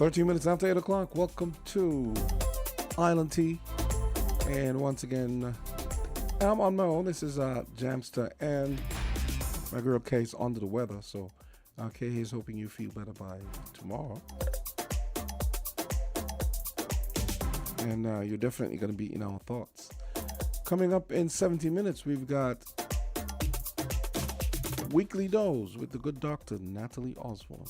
13 minutes after 8 o'clock. Welcome to Island Tea. And once again, I'm on my own. This is Jamsta, and my girl Kay is under the weather. So Kay is hoping you feel better by tomorrow. And you're definitely going to be in our thoughts. Coming up in 70 minutes, we've got Weekly Dose with the good doctor, Natalie Osborne.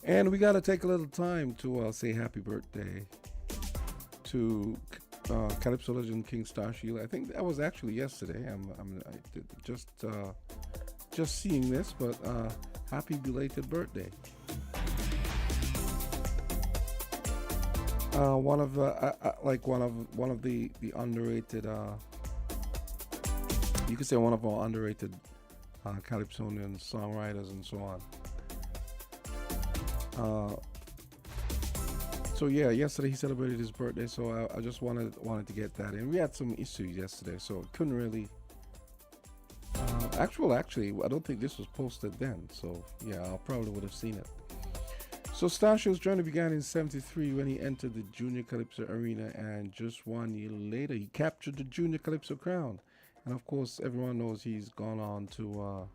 And we got to take a little time to say happy birthday to Calypso legend King Starshield. I think that was actually yesterday. Just seeing this, but happy belated birthday. One of the underrated. You could say one of our underrated Calypsonian songwriters and so on. So yeah, yesterday he celebrated his birthday, so I just wanted to get that in. We had some issues yesterday, so couldn't really. Actually, I don't think this was posted then, so yeah, I probably would have seen it. So Starshield's journey began in '73 when he entered the Junior Calypso arena, and just 1 year later he captured the Junior Calypso crown. And of course, everyone knows he's gone on to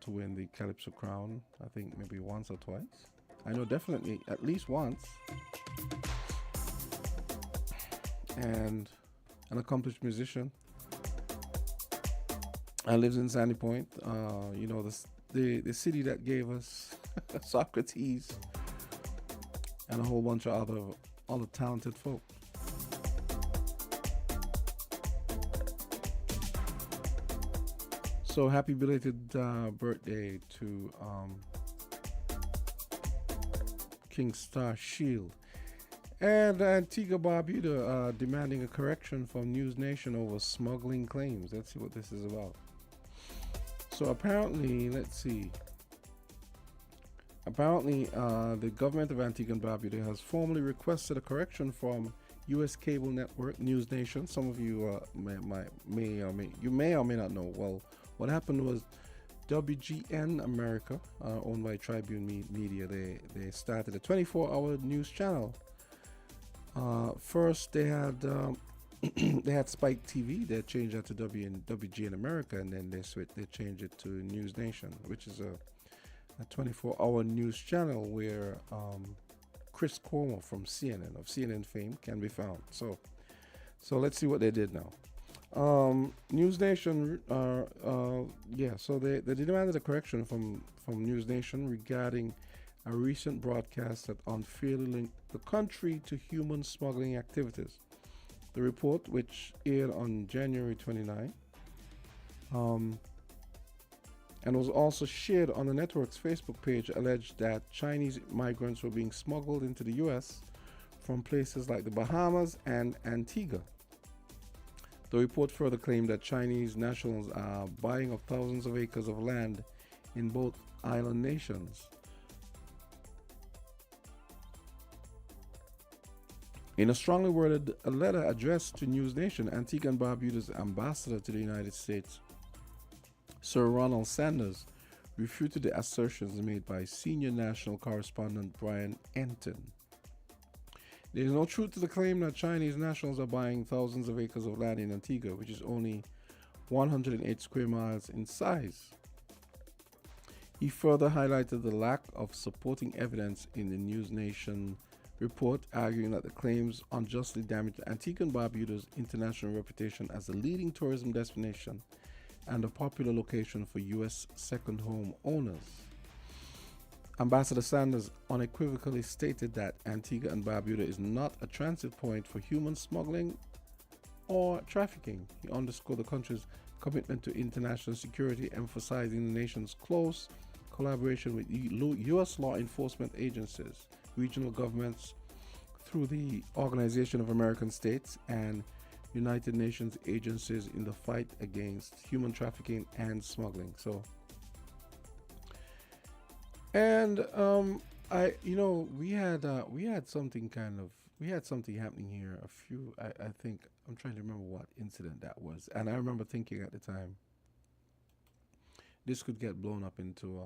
win the Calypso crown. I think maybe once or twice. I know definitely at least once. And an accomplished musician. I lives in Sandy Point. The city that gave us Socrates and a whole bunch of other talented folk. So happy belated birthday to King Starshield. And Antigua Barbuda demanding a correction from News Nation over smuggling claims. Let's see what this is about. So apparently, the government of Antigua and Barbuda has formally requested a correction from U.S. cable network News Nation. Some of you may or may not know. Well, what happened was WGN America, owned by Tribune Media, they started a 24-hour news channel. First, they had they had Spike TV. They changed that to WGN America, and then they changed it to News Nation, which is a 24-hour news channel where Chris Cuomo from CNN, of CNN fame, can be found. So let's see what they did now. News Nation, so they demanded a correction from News Nation regarding a recent broadcast that unfairly linked the country to human smuggling activities. The report, which aired on January 29, and was also shared on the network's Facebook page, alleged that Chinese migrants were being smuggled into the U.S. from places like the Bahamas and Antigua. The report further claimed that Chinese nationals are buying up thousands of acres of land in both island nations. In a strongly worded letter addressed to News Nation, Antigua and Barbuda's ambassador to the United States, Sir Ronald Sanders, refuted the assertions made by senior national correspondent Brian Enton. There is no truth to the claim that Chinese nationals are buying thousands of acres of land in Antigua, which is only 108 square miles in size. He further highlighted the lack of supporting evidence in the News Nation report, arguing that the claims unjustly damaged Antigua and Barbuda's international reputation as a leading tourism destination and a popular location for U.S. second home owners. Ambassador Sanders unequivocally stated that Antigua and Barbuda is not a transit point for human smuggling or trafficking. He underscored the country's commitment to international security, emphasizing the nation's close collaboration with U.S. law enforcement agencies, regional governments through the Organization of American States, and United Nations agencies in the fight against human trafficking and smuggling. So, and we had something happening here. I think I'm trying to remember what incident that was, and I remember thinking at the time, this could get blown up into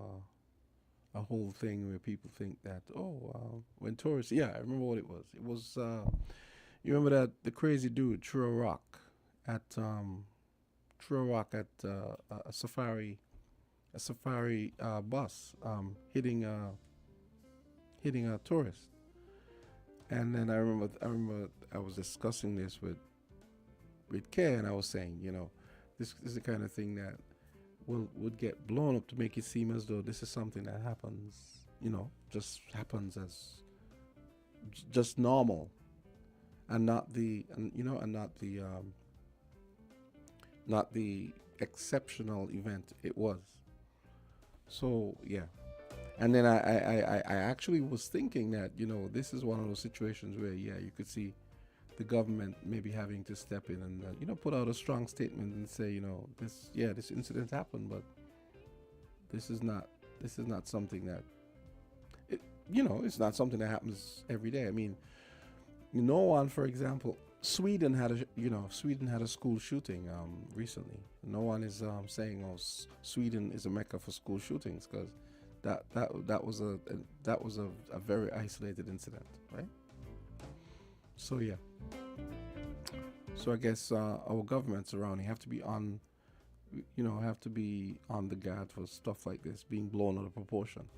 a whole thing where people think that when tourists, I remember what it was. It was you remember that the crazy dude threw a rock at a safari bus, hitting a tourist. And then I remember I was discussing this with Kay, and I was saying, this is the kind of thing that would get blown up to make it seem as though this is something that happens, just happens as just normal, and not the exceptional event it was. So yeah. And then I actually was thinking that, this is one of those situations where, you could see the government maybe having to step in and, put out a strong statement and say, this incident happened, but this is not something that, it's not something that happens every day. I mean, no one, for example, Sweden had a school shooting recently. No one is saying, Sweden is a mecca for school shootings, because that was a very isolated incident, right? So yeah. So I guess our governments around here have to be on the guard for stuff like this being blown out of proportion.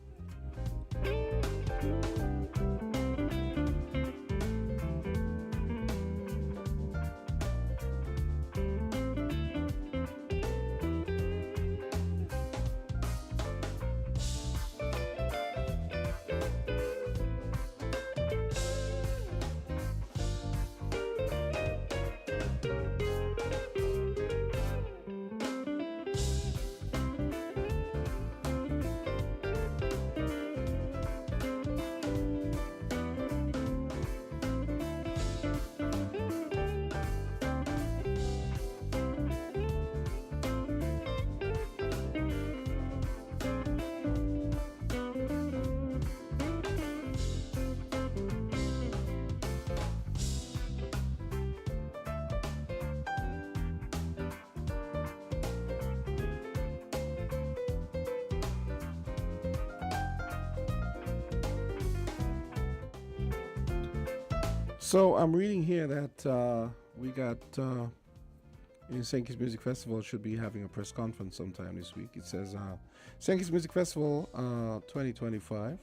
So I'm reading here that we got Sankey's Music Festival should be having a press conference sometime this week. It says Sankey's Music Festival 2025.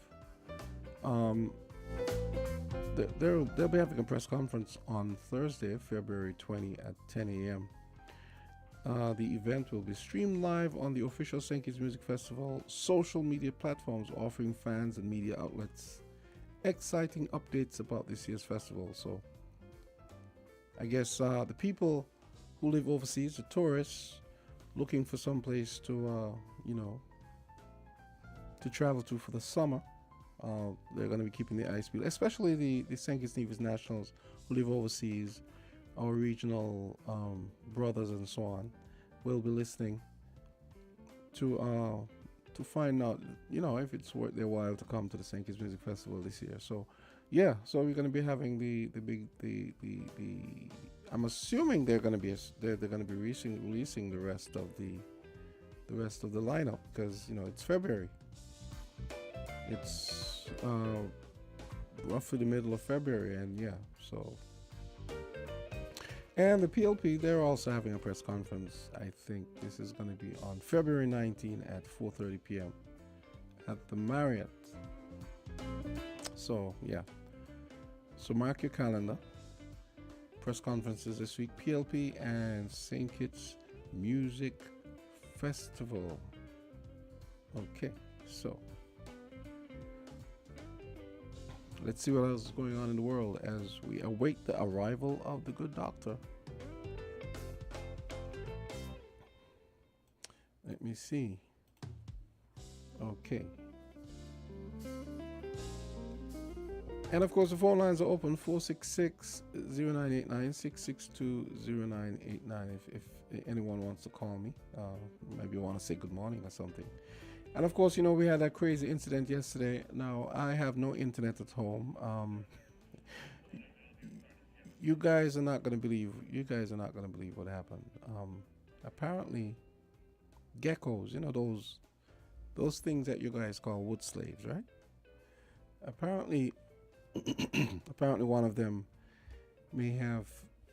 They'll be having a press conference on Thursday, February 20 at 10 a.m. The event will be streamed live on the official Sankey's Music Festival social media platforms, offering fans and media outlets exciting updates about this year's festival. So I guess the people who live overseas, the tourists looking for some place to to travel to for the summer, they're going to be keeping the eyes peeled, especially the St. Kitts Nevis nationals who live overseas. Our regional brothers and so on will be listening to find out, if it's worth their while to come to the St. Kitts Music Festival this year. So, yeah, so we're going to be having the I'm assuming they're going to be releasing the rest of the lineup, because it's February. It's roughly the middle of February, and so. And the PLP, they're also having a press conference. I think this is going to be on February 19 at 4:30 p.m. at the Marriott. So yeah. So mark your calendar. Press conferences this week. PLP and St. Kitts Music Festival. Okay, so let's see what else is going on in the world as we await the arrival of the good doctor. Let me see. Okay. And of course, the phone lines are open 466-0989, 662-0989 if anyone wants to call me. Maybe you want to say good morning or something. And of course, we had that crazy incident yesterday. Now, I have no internet at home. You guys are not going to believe what happened. Apparently, geckos, those things that you guys call wood slaves, right? Apparently one of them may have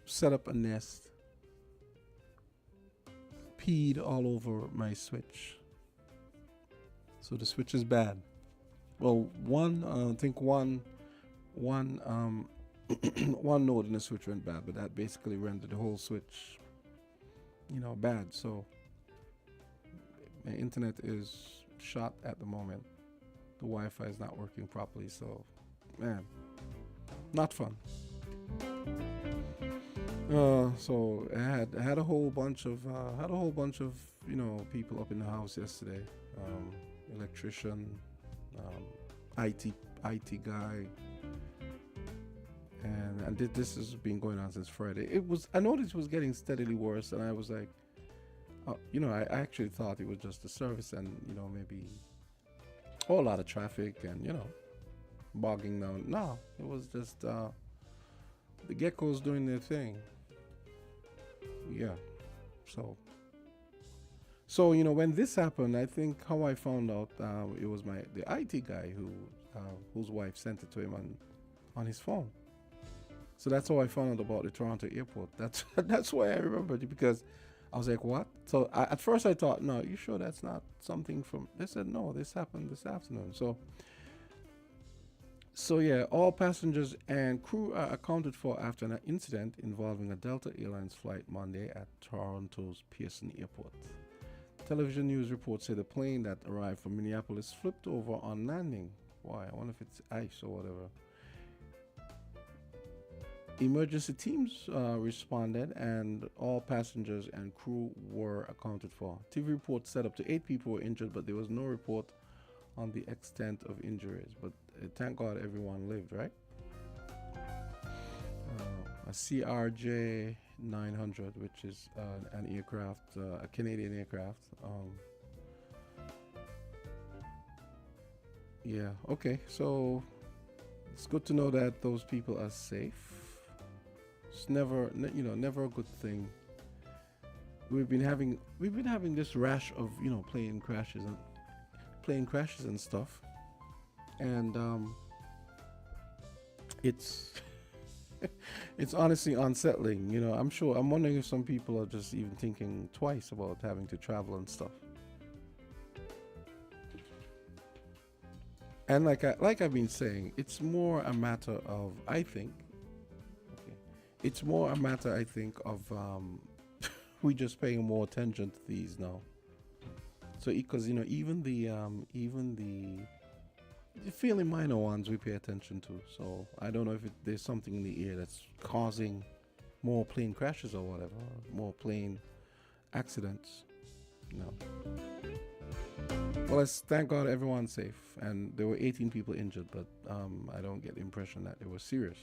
set up a nest, peed all over my switch. So the switch is bad. Well, one one node in the switch went bad, but that basically rendered the whole switch, bad. So my internet is shot at the moment. The Wi-Fi is not working properly, so man, not fun. So I had a whole bunch of people up in the house yesterday. Electrician, IT guy, and this has been going on since Friday. I noticed it was getting steadily worse, and I was like, I actually thought it was just the service, and maybe a whole lot of traffic, and bogging down. No, it was just the geckos doing their thing. Yeah, so when this happened, I think how I found out it was the IT guy whose wife sent it to him on his phone. So that's how I found out about the Toronto airport. That's why I remembered it, because I was like, what? So at first I thought, no, you sure that's not something from... They said, no, this happened this afternoon. So yeah, all passengers and crew are accounted for after an incident involving a Delta Airlines flight Monday at Toronto's Pearson Airport. Television news reports say the plane that arrived from Minneapolis flipped over on landing. Why? I wonder if it's ice or whatever. Emergency teams responded, and all passengers and crew were accounted for. TV reports said up to 8 people were injured, but there was no report on the extent of injuries. But thank God everyone lived, right? A CRJ 900, which is an aircraft, a Canadian aircraft. Yeah, okay, so it's good to know that those people are safe. It's never a good thing. We've been having this rash of plane crashes and stuff, and it's it's honestly unsettling. I'm wondering if some people are just even thinking twice about having to travel and stuff. And like I've been saying, it's more a matter of, I think, we just paying more attention to these now. So because even the fairly minor ones we pay attention to. So I don't know if there's something in the air that's causing more plane crashes or whatever, more plane accidents. Well, thank God everyone's safe, and there were 18 people injured, but I don't get the impression that they were serious.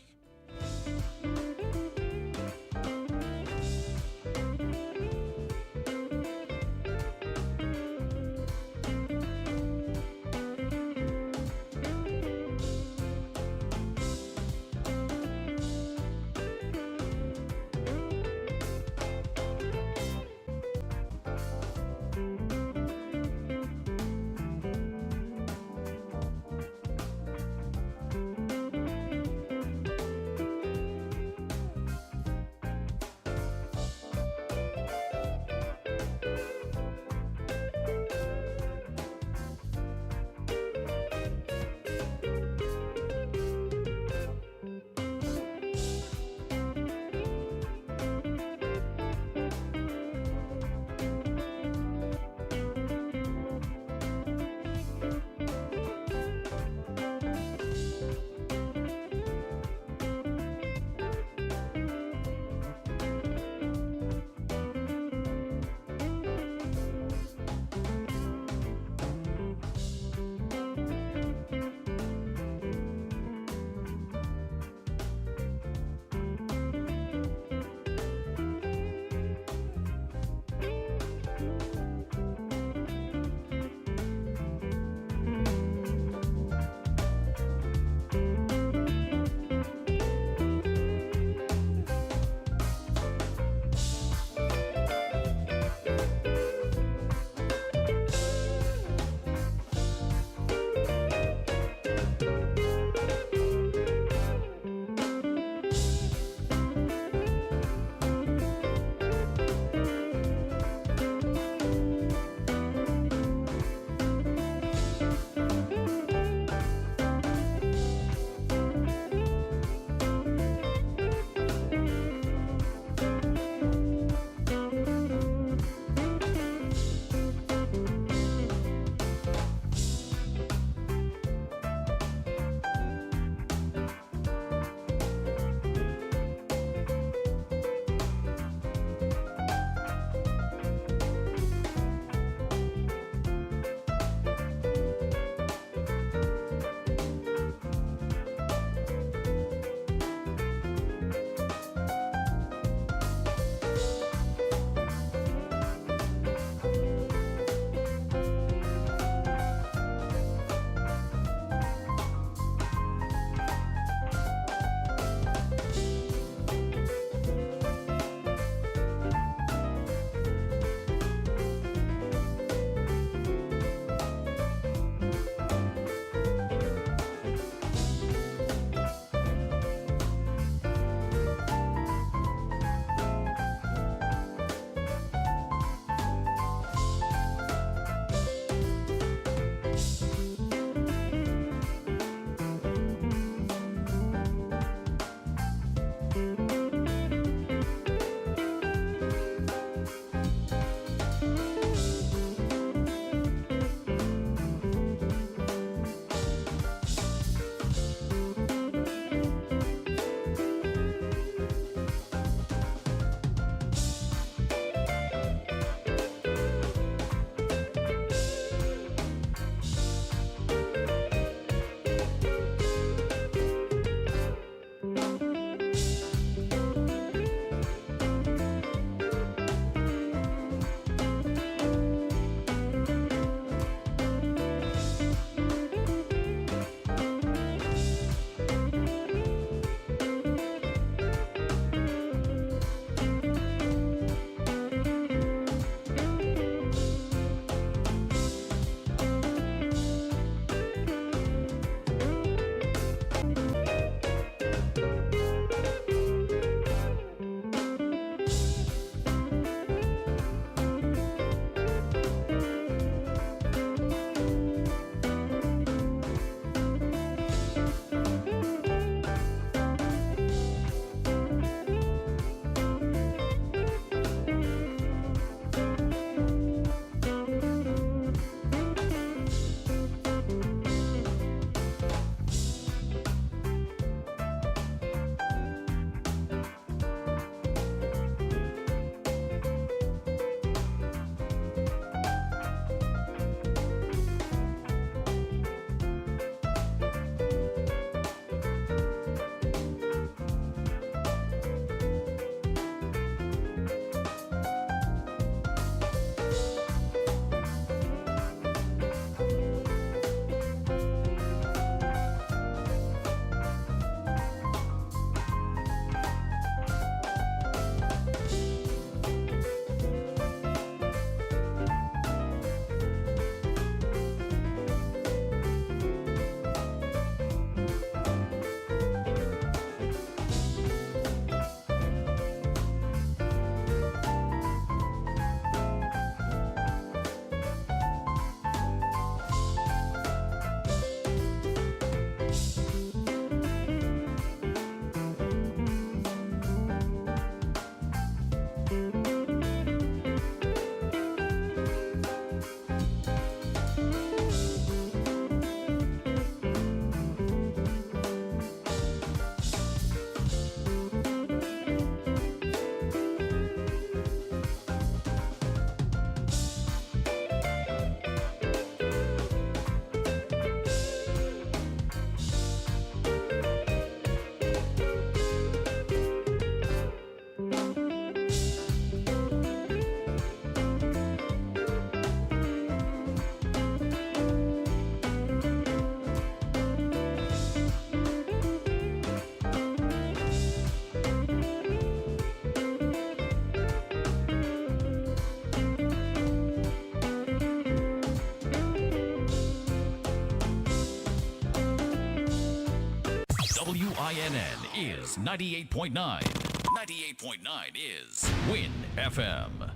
WINN is 98.9. 98.9 is Win FM.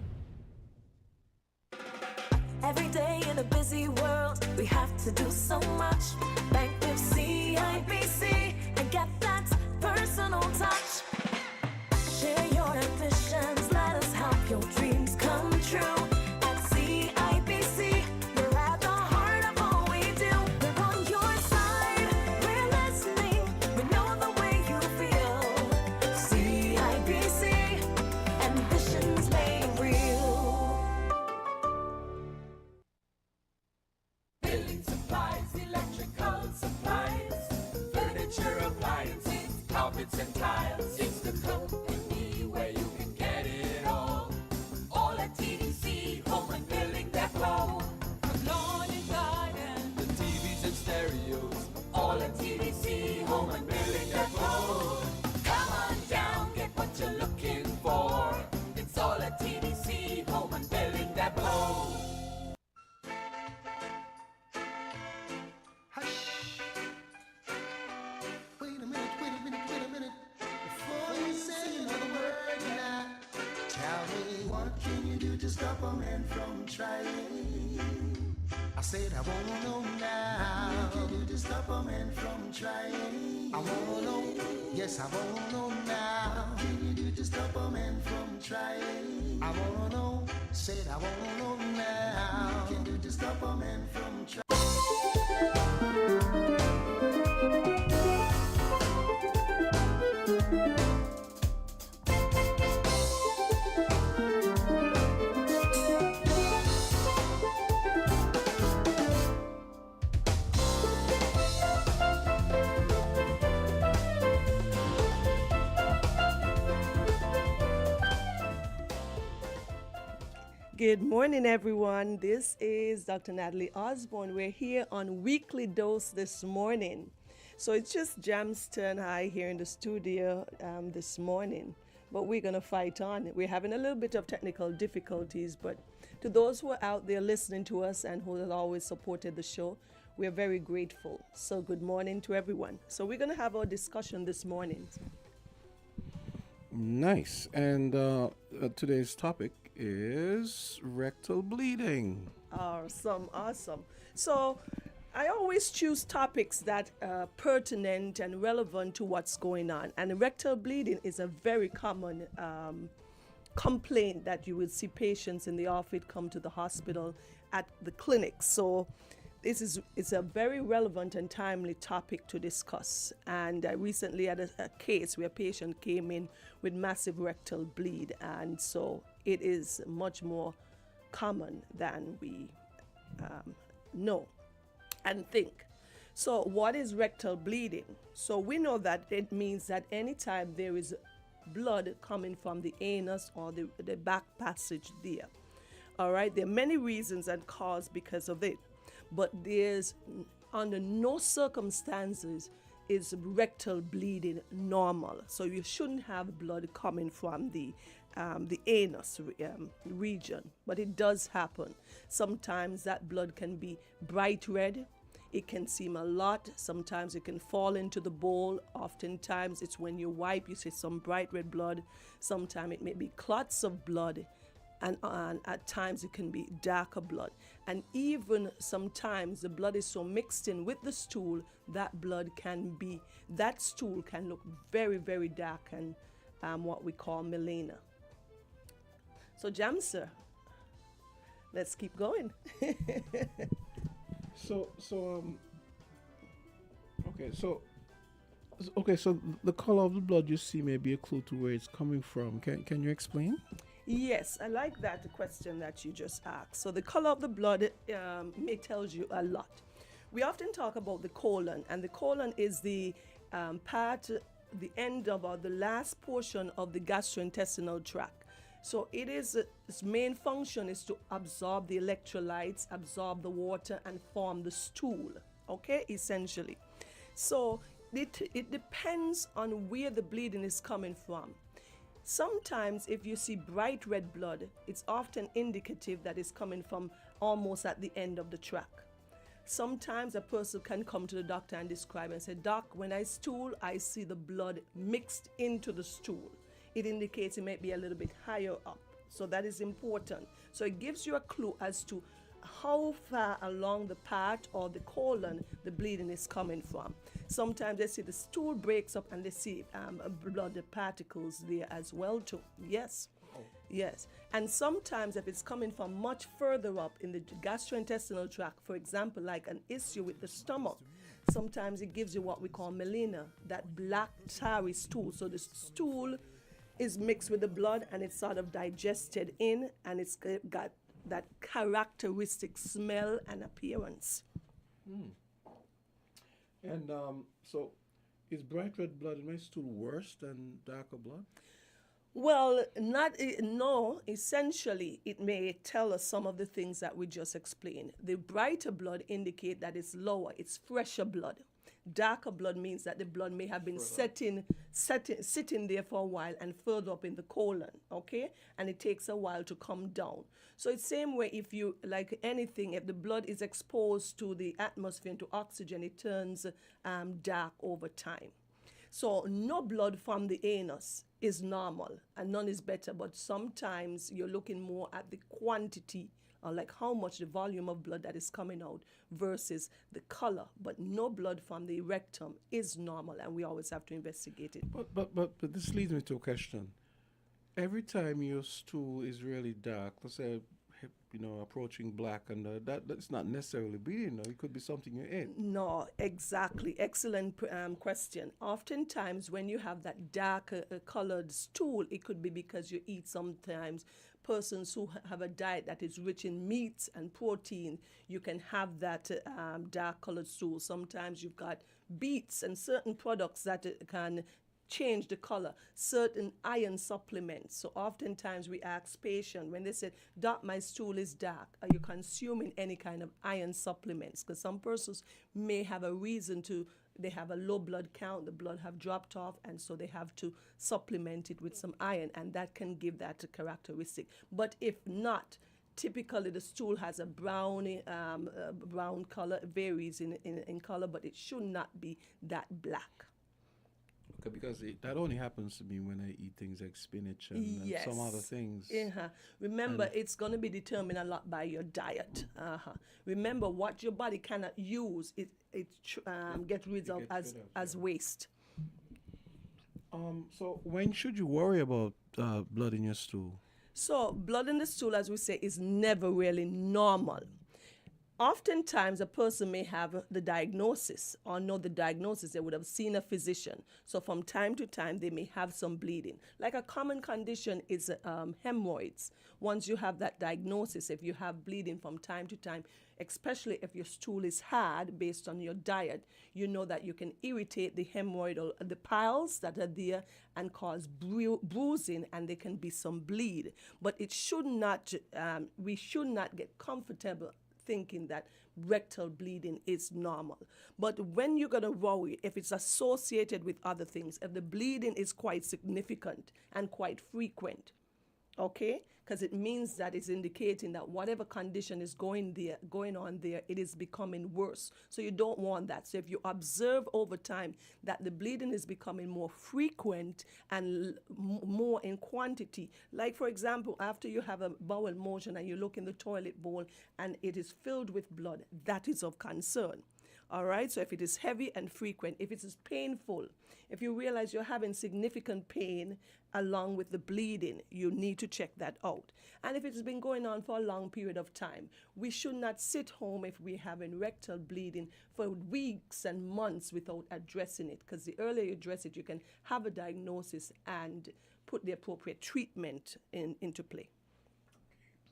Every day in a busy world, we have to do so much. Bank with CIBC and get that personal touch. Share your ambitions, let us help your dreams come true. At CIBC, we're at the heart of all we do. We're on your side, we're listening, we know the way you feel. CIBC, ambitions made real. Building supplies, electrical supplies, furniture, appliances, carpets and tiles. It's the company where you can get it all at TDC Home and Building Depot. From lawn and garden, the TVs and stereos, all at TDC Home and Building Depot. Come on down, get what you're looking for. It's all at TDC Home and Building Depot. Wait a minute. Before you say another word now, tell me what can you do to stop a man from trying? I said I wanna know now. What can you do to stop a man from trying? I wanna know, yes I wanna know now. What can you do to stop a man from trying? I wanna know, said I wanna know now. What can you do to stop a man from trying? Good morning, everyone. This is Dr. Natalie Osborne. We're here on Weekly Dose this morning. So it's just Jamsta and I here in the studio this morning, but we're going to fight on. We're having a little bit of technical difficulties, but to those who are out there listening to us and who have always supported the show, we're very grateful. So good morning to everyone. So we're going to have our discussion this morning. Nice. And today's topic is rectal bleeding. Awesome. So I always choose topics that are pertinent and relevant to what's going on. And rectal bleeding is a very common complaint that you will see patients in the office come to the hospital at the clinic. So it's a very relevant and timely topic to discuss. And I recently had a case where a patient came in with massive rectal bleed, and so it is much more common than we know and think. So what is rectal bleeding? So we know that it means that anytime there is blood coming from the anus or the back passage there. All right, there are many reasons and cause because of it. But there's, under no circumstances is rectal bleeding normal. So you shouldn't have blood coming from the anus region, but it does happen. Sometimes that blood can be bright red. It can seem a lot. Sometimes it can fall into the bowl. Oftentimes it's when you wipe, you see some bright red blood. Sometimes it may be clots of blood. And at times it can be darker blood. And even sometimes the blood is so mixed in with the stool, that stool can look very, very dark and what we call melena. So Jamsta, let's keep going. So the color of the blood you see may be a clue to where it's coming from. Can you explain? Yes, I like that question that you just asked. So the color of the blood may tells you a lot. We often talk about the colon, and the colon is the the end of or the last portion of the gastrointestinal tract. So its main function is to absorb the electrolytes, absorb the water, and form the stool. Okay, essentially. So it depends on where the bleeding is coming from. Sometimes if you see bright red blood, it's often indicative that it's coming from almost at the end of the tract. Sometimes a person can come to the doctor and describe and say, Doc, when I stool, I see the blood mixed into the stool. It indicates it might be a little bit higher up. So that is important. So it gives you a clue as to how far along the part or the colon the bleeding is coming from. Sometimes they see the stool breaks up and they see blood particles there as well too. Yes. Yes. And sometimes if it's coming from much further up in the gastrointestinal tract, for example, like an issue with the stomach, sometimes it gives you what we call melena, that black tarry stool. So the stool is mixed with the blood and it's sort of digested in, and it's got that characteristic smell and appearance. And so, is bright red blood in my stool worse than darker blood? Well, no, essentially it may tell us some of the things that we just explained. The brighter blood indicate that it's lower, it's fresher blood. Darker blood means that the blood may have been sitting there for a while and further up in the colon, okay? And it takes a while to come down. So it's same way if you, like anything, if the blood is exposed to the atmosphere and to oxygen, it turns dark over time. So no blood from the anus is normal and none is better, but sometimes you're looking more at the quantity, or like how much the volume of blood that is coming out versus the color. But no blood from the rectum is normal, and we always have to investigate it. But this leads me to a question. Every time your stool is really dark, let's say, approaching black, and that's not necessarily bleeding. No, it could be something you ate. No, exactly. Excellent question. Oftentimes, when you have that dark colored stool, it could be because you eat sometimes. Persons who have a diet that is rich in meats and protein, you can have that dark colored stool. Sometimes you've got beets and certain products that can change the color, certain iron supplements. So oftentimes we ask patients when they say, Doc, my stool is dark, are you consuming any kind of iron supplements? Because some persons may have a reason to, they have a low blood count, the blood have dropped off, and so they have to supplement it with some iron, and that can give that a characteristic. But if not, typically the stool has a brown color, varies in color, but it should not be that black. Okay, because that only happens to me when I eat things like spinach and Yes. some other things. Remember, it's going to be determined a lot by your diet. Remember, what your body cannot use, it get rid of as waste. So when should you worry about blood in your stool? So blood in the stool, as we say, is never really normal. Oftentimes, a person may have the diagnosis or know the diagnosis. They would have seen a physician. So from time to time, they may have some bleeding. Like a common condition is hemorrhoids. Once you have that diagnosis, if you have bleeding from time to time, especially if your stool is hard based on your diet, you know that you can irritate the hemorrhoid or the piles that are there and cause bruising, and there can be some bleed. But it should not, we should not get comfortable thinking that rectal bleeding is normal. But when you're going to worry, if it's associated with other things, if the bleeding is quite significant and quite frequent, okay, because it means that it's indicating that whatever condition is going on there, it is becoming worse. So you don't want that. So if you observe over time that the bleeding is becoming more frequent and more in quantity, like for example, after you have a bowel motion and you look in the toilet bowl and it is filled with blood, that is of concern. All right, so if it is heavy and frequent, if it is painful, if you realize you're having significant pain along with the bleeding, you need to check that out. And if it's been going on for a long period of time, we should not sit home if we're having rectal bleeding for weeks and months without addressing it, because the earlier you address it, you can have a diagnosis and put the appropriate treatment into play.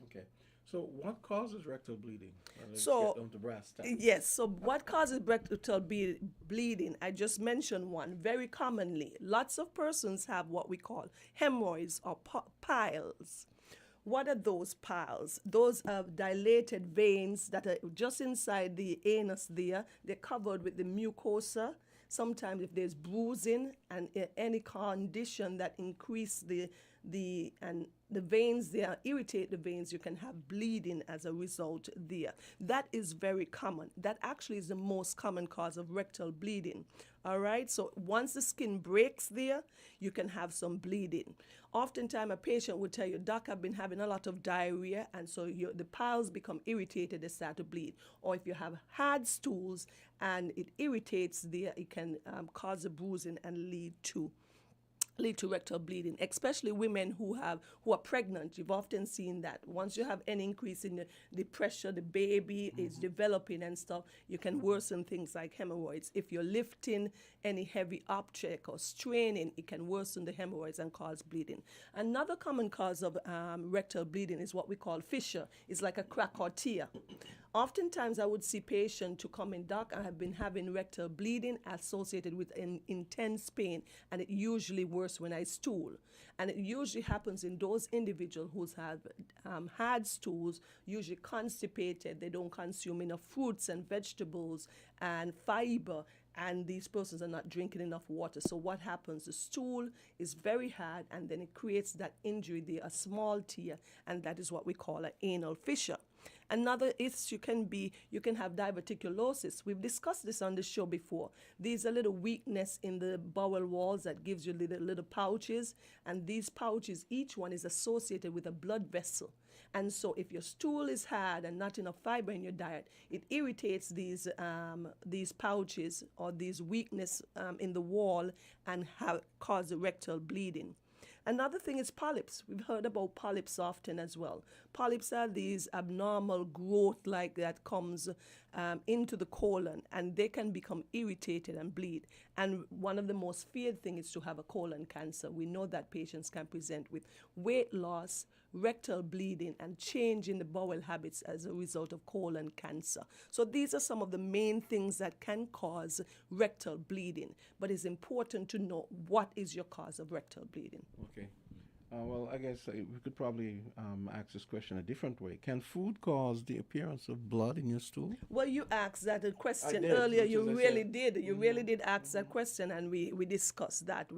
Okay. So what causes rectal bleeding? Let's So, get down to brass tacks. yes, so what causes rectal bleeding? I just mentioned one. Very commonly, lots of persons have what we call hemorrhoids or piles. What are those piles? Those are dilated veins that are just inside the anus there. They're covered with the mucosa. Sometimes if there's bruising and any condition that increase the veins there irritate the veins, you can have bleeding as a result there. That is very common. That actually is the most common cause of rectal bleeding. All right, so once the skin breaks there, you can have some bleeding. Oftentimes, a patient will tell you, Doc, I've been having a lot of diarrhea, and so the piles become irritated, they start to bleed. Or if you have hard stools and it irritates there, it can cause a bruising and lead to rectal bleeding, especially women who are pregnant. You've often seen that once you have any increase in the pressure, the baby is developing and stuff, you can worsen things like hemorrhoids. If you're lifting any heavy object or straining, it can worsen the hemorrhoids and cause bleeding. Another common cause of rectal bleeding is what we call fissure. It's like a crack or tear. Oftentimes, I would see patients who come in, Doc, I have been having rectal bleeding associated with an intense pain, and it usually worse when I stool. And it usually happens in those individuals who have hard stools, usually constipated, they don't consume enough fruits and vegetables and fiber, and these persons are not drinking enough water. So what happens? The stool is very hard, and then it creates that injury there, a small tear, and that is what we call an anal fissure. Another issue you can have diverticulosis. We've discussed this on the show before. There's a little weakness in the bowel walls that gives you little pouches, and these pouches, each one is associated with a blood vessel. And so if your stool is hard and not enough fiber in your diet, it irritates these pouches or these weakness in the wall and cause rectal bleeding. Another thing is polyps. We've heard about polyps often as well. Polyps are these abnormal growth like that comes into the colon, and they can become irritated and bleed. And one of the most feared things is to have a colon cancer. We know that patients can present with weight loss, rectal bleeding, and change in the bowel habits as a result of colon cancer. So these are some of the main things that can cause rectal bleeding. But it's important to know what is your cause of rectal bleeding. Okay. Well, I guess we could probably ask this question a different way. Can food cause the appearance of blood in your stool? Well, you asked that a question did, earlier. which You is I really said. did. You really did ask that question, and we discussed that.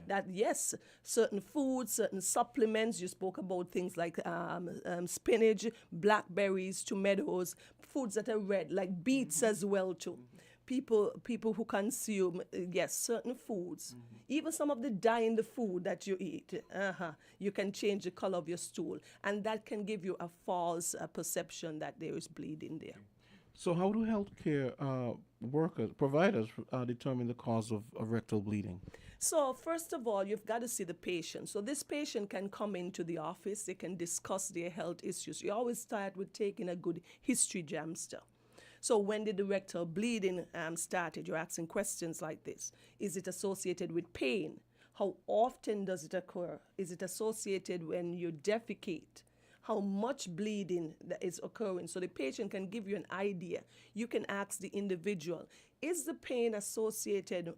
That yes, certain foods, certain supplements. You spoke about things like spinach, blackberries, tomatoes, foods that are red, like beets as well too. People who consume, certain foods, even some of the dye in the food that you eat, you can change the color of your stool, and that can give you a false perception that there is bleeding there. So how do healthcare providers determine the cause of rectal bleeding? So first of all, you've got to see the patient. So this patient can come into the office, they can discuss their health issues. You always start with taking a good history Jamsta. So when did the rectal bleeding started? You're asking questions like this. Is it associated with pain? How often does it occur? Is it associated when you defecate? How much bleeding that is occurring? So the patient can give you an idea. You can ask the individual, is the pain associated,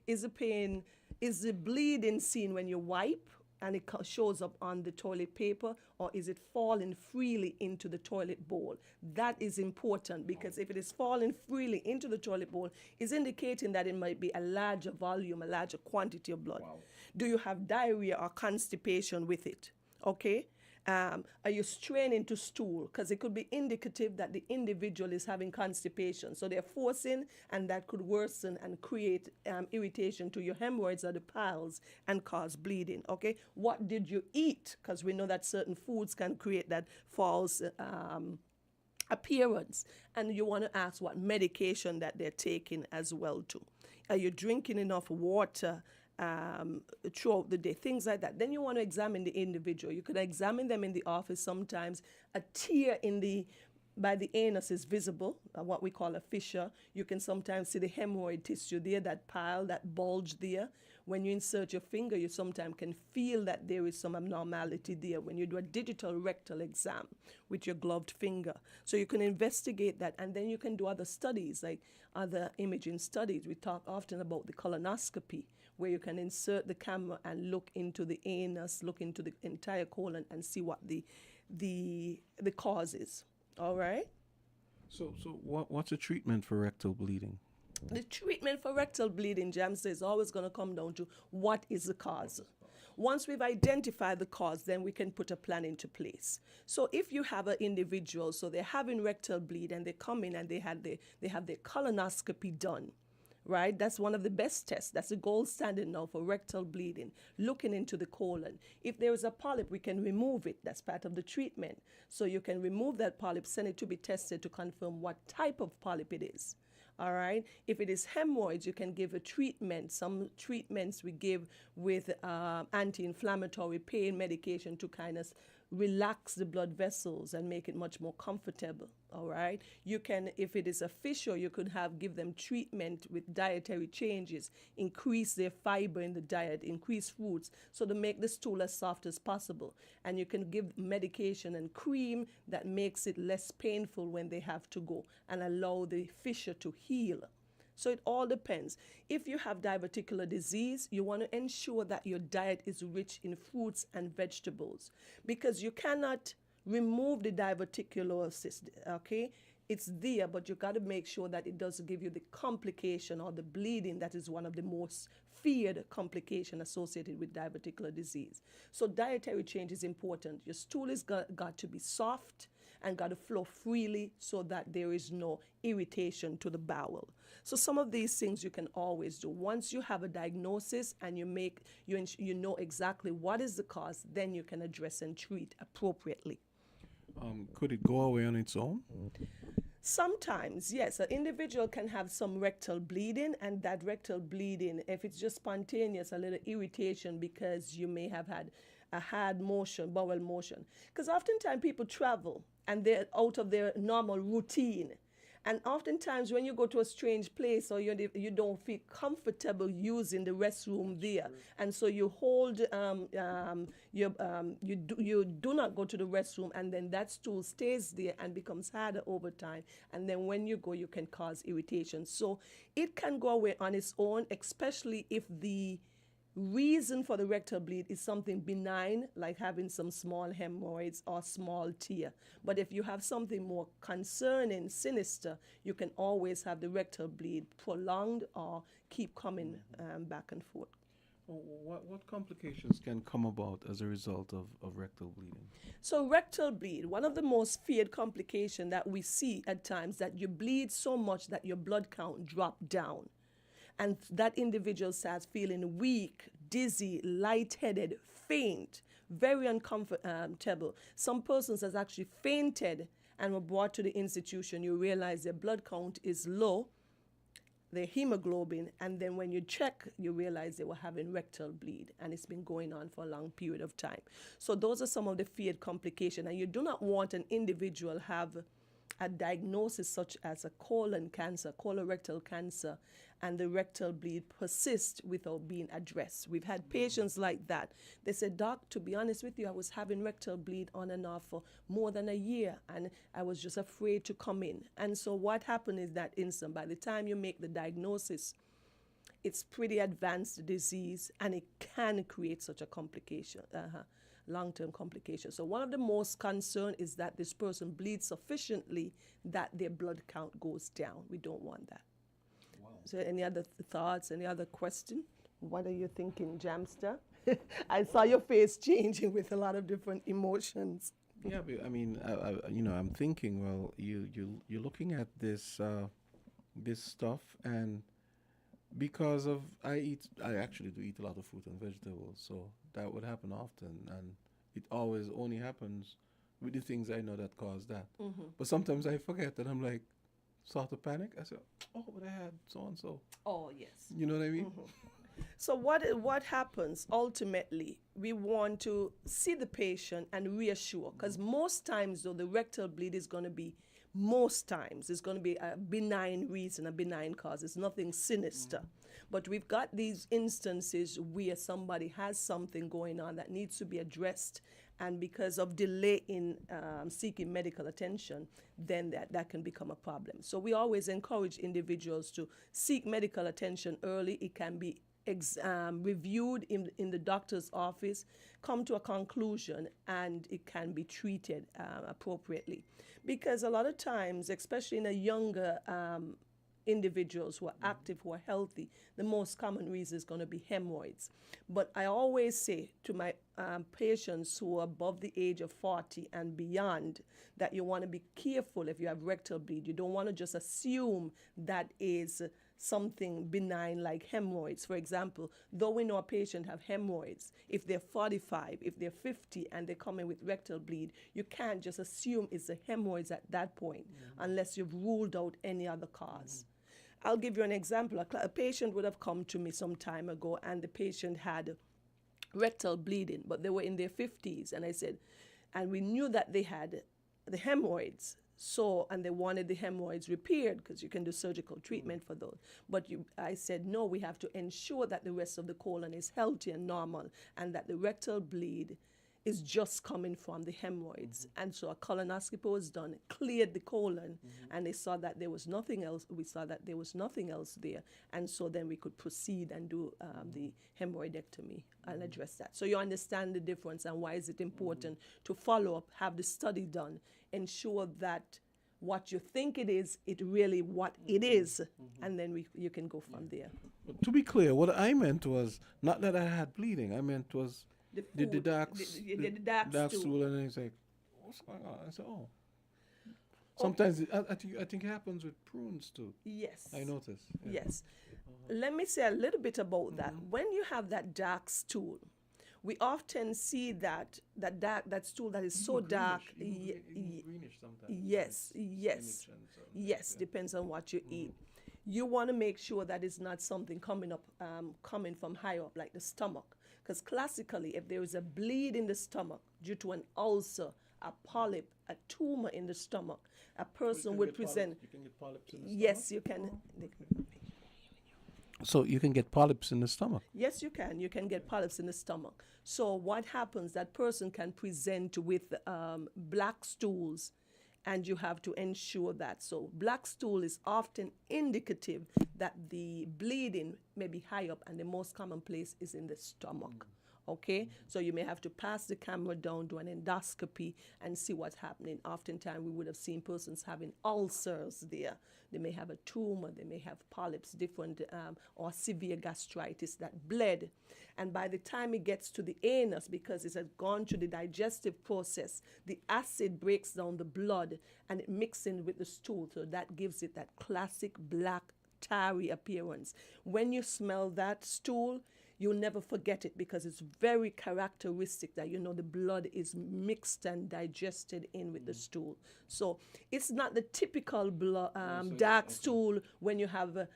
is the bleeding seen when you wipe and it shows up on the toilet paper, or is it falling freely into the toilet bowl? That is important, because if it is falling freely into the toilet bowl, it's indicating that it might be a larger volume, a larger quantity of blood. Wow. Do you have diarrhea or constipation with it? Okay. Are you straining to stool? Because it could be indicative that the individual is having constipation. So they're forcing, and that could worsen and create irritation to your hemorrhoids or the piles and cause bleeding. Okay, what did you eat? Because we know that certain foods can create that false appearance. And you want to ask what medication that they're taking as well too. Are you drinking enough water throughout the day, things like that? Then you want to examine the individual. You could examine them in the office. Sometimes a tear by the anus is visible, what we call a fissure. You can sometimes see the hemorrhoid tissue there, that pile, that bulge there. When you insert your finger, you sometimes can feel that there is some abnormality there when you do a digital rectal exam with your gloved finger. So you can investigate that, and then you can do other studies, like other imaging studies. We talk often about the colonoscopy, where you can insert the camera and look into the anus, look into the entire colon, and see what the cause is. All right? So what's a treatment for rectal bleeding? The treatment for rectal bleeding, Jamsta, is always going to come down to what is the cause. Once we've identified the cause, then we can put a plan into place. So if you have an individual, so they're having rectal bleed and they come in and they have their colonoscopy done, right? That's one of the best tests. That's the gold standard now for rectal bleeding, looking into the colon. If there is a polyp, we can remove it. That's part of the treatment. So you can remove that polyp, send it to be tested to confirm what type of polyp it is. All right. If it is hemorrhoids, you can give a treatment. Some treatments we give with anti-inflammatory pain medication to kind of relax the blood vessels and make it much more comfortable. All right. You can, if it is a fissure, you could give them treatment with dietary changes, increase their fiber in the diet, increase fruits, so to make the stool as soft as possible. And you can give medication and cream that makes it less painful when they have to go and allow the fissure to heal. So it all depends. If you have diverticular disease, you want to ensure that your diet is rich in fruits and vegetables, because you cannot remove the diverticulosis, okay? It's there, but you got to make sure that it doesn't give you the complication or the bleeding that is one of the most feared complications associated with diverticular disease. So dietary change is important. Your stool is got to be soft and got to flow freely so that there is no irritation to the bowel. So some of these things you can always do. Once you have a diagnosis and you know exactly what is the cause, then you can address and treat appropriately. Could it go away on its own? Sometimes, yes, an individual can have some rectal bleeding, and that rectal bleeding, if it's just spontaneous, a little irritation because you may have had a hard motion, bowel motion. Because oftentimes people travel and they're out of their normal routine. And oftentimes when you go to a strange place or you don't feel comfortable using the restroom there, and so you hold, you do not go to the restroom, and then that stool stays there and becomes harder over time. And then when you go, you can cause irritation. So it can go away on its own, especially if the reason for the rectal bleed is something benign, like having some small hemorrhoids or small tear. But if you have something more concerning, sinister, you can always have the rectal bleed prolonged or keep coming back and forth. What complications can come about as a result of rectal bleeding? So rectal bleed, one of the most feared complications that we see at times, that you bleed so much that your blood count drops down. And that individual starts feeling weak, dizzy, lightheaded, faint, very uncomfortable. Some persons has actually fainted and were brought to the institution. You realize their blood count is low, their hemoglobin, and then when you check, you realize they were having rectal bleed, and it's been going on for a long period of time. So those are some of the feared complications, and you do not want an individual have a diagnosis such as a colon cancer, colorectal cancer, and the rectal bleed persists without being addressed. We've had patients like that. They said, "Doc, to be honest with you, I was having rectal bleed on and off for more than a year, and I was just afraid to come in." And so what happened is that instant, by the time you make the diagnosis, it's pretty advanced disease, and it can create such a complication, long-term complication. So one of the most concern is that this person bleeds sufficiently that their blood count goes down. We don't want that. Wow. So any other thoughts, any other question? What are you thinking, Jamsta? I saw your face changing with a lot of different emotions. Yeah, but I mean, I'm thinking, well, you're looking at this stuff, and because of I actually do eat a lot of fruit and vegetables, so that would happen often, and it always only happens with the things I know that cause that. Mm-hmm. But sometimes I forget, and I'm like, sort of panic. I say, "Oh, but I had so and so." Oh yes. You know what I mean? Mm-hmm. So what happens ultimately? We want to see the patient and reassure, because most times though the rectal bleed is going to be. Most times it's going to be a benign reason, a benign cause. It's nothing sinister. But we've got these instances where somebody has something going on that needs to be addressed, and because of delay in seeking medical attention, then that can become a problem. So we always encourage individuals to seek medical attention early. It can be reviewed in the doctor's office, come to a conclusion, and it can be treated appropriately. Because a lot of times, especially in a younger individuals who are active, who are healthy, the most common reason is going to be hemorrhoids. But I always say to my patients who are above the age of 40 and beyond that you want to be careful if you have rectal bleed. You don't want to just assume that is something benign like hemorrhoids. For example, though we know a patient have hemorrhoids, if they're 45, if they're 50 and they come in with rectal bleed, you can't just assume it's a hemorrhoids at that point unless you've ruled out any other cause. I'll give you an example. A patient would have come to me some time ago and the patient had rectal bleeding, but they were in their 50s. And I said, and we knew that they had the hemorrhoids. So, and they wanted the hemorrhoids repaired because you can do surgical treatment for those. But I said, no, we have to ensure that the rest of the colon is healthy and normal and that the rectal bleed is just coming from the hemorrhoids. And so a colonoscopy was done, cleared the colon, and they saw that there was nothing else. We saw that there was nothing else there. And so then we could proceed and do the hemorrhoidectomy and address that. So you understand the difference and why is it important to follow up, have the study done, ensure that what you think it is, it really what it is, and then you can go from there. But to be clear, what I meant was not that I had bleeding. I meant was the dark stool, and then it's like, what's going on? I said, oh. Sometimes I think it happens with prunes too. Yes. I noticed. Yeah. Yes. Let me say a little bit about that. When you have that dark stool, we often see that stool that is so dark. Even greenish sometimes. Yes, depends on what you eat. You want to make sure that it's not something coming from high up, like the stomach. Because classically, if there is a bleed in the stomach due to an ulcer, a polyp, a tumor in the stomach, a person would present. You can get polyps in the Yes, you can. So you can get polyps in the stomach. Yes, you can. You can get polyps in the stomach. So what happens? That person can present with black stools, and you have to ensure that. So black stool is often indicative that the bleeding may be high up, and the most common place is in the stomach. Okay, so you may have to pass the camera down, do an endoscopy, and see what's happening. Oftentimes, we would have seen persons having ulcers there. They may have a tumor, they may have polyps, different, or severe gastritis that bled. And by the time it gets to the anus, because it has gone through the digestive process, the acid breaks down the blood and it mixes in with the stool. So that gives it that classic black, tarry appearance. When you smell that stool, you'll never forget it because it's very characteristic that the blood is mixed and digested in with the stool. So it's not the typical dark stool when you have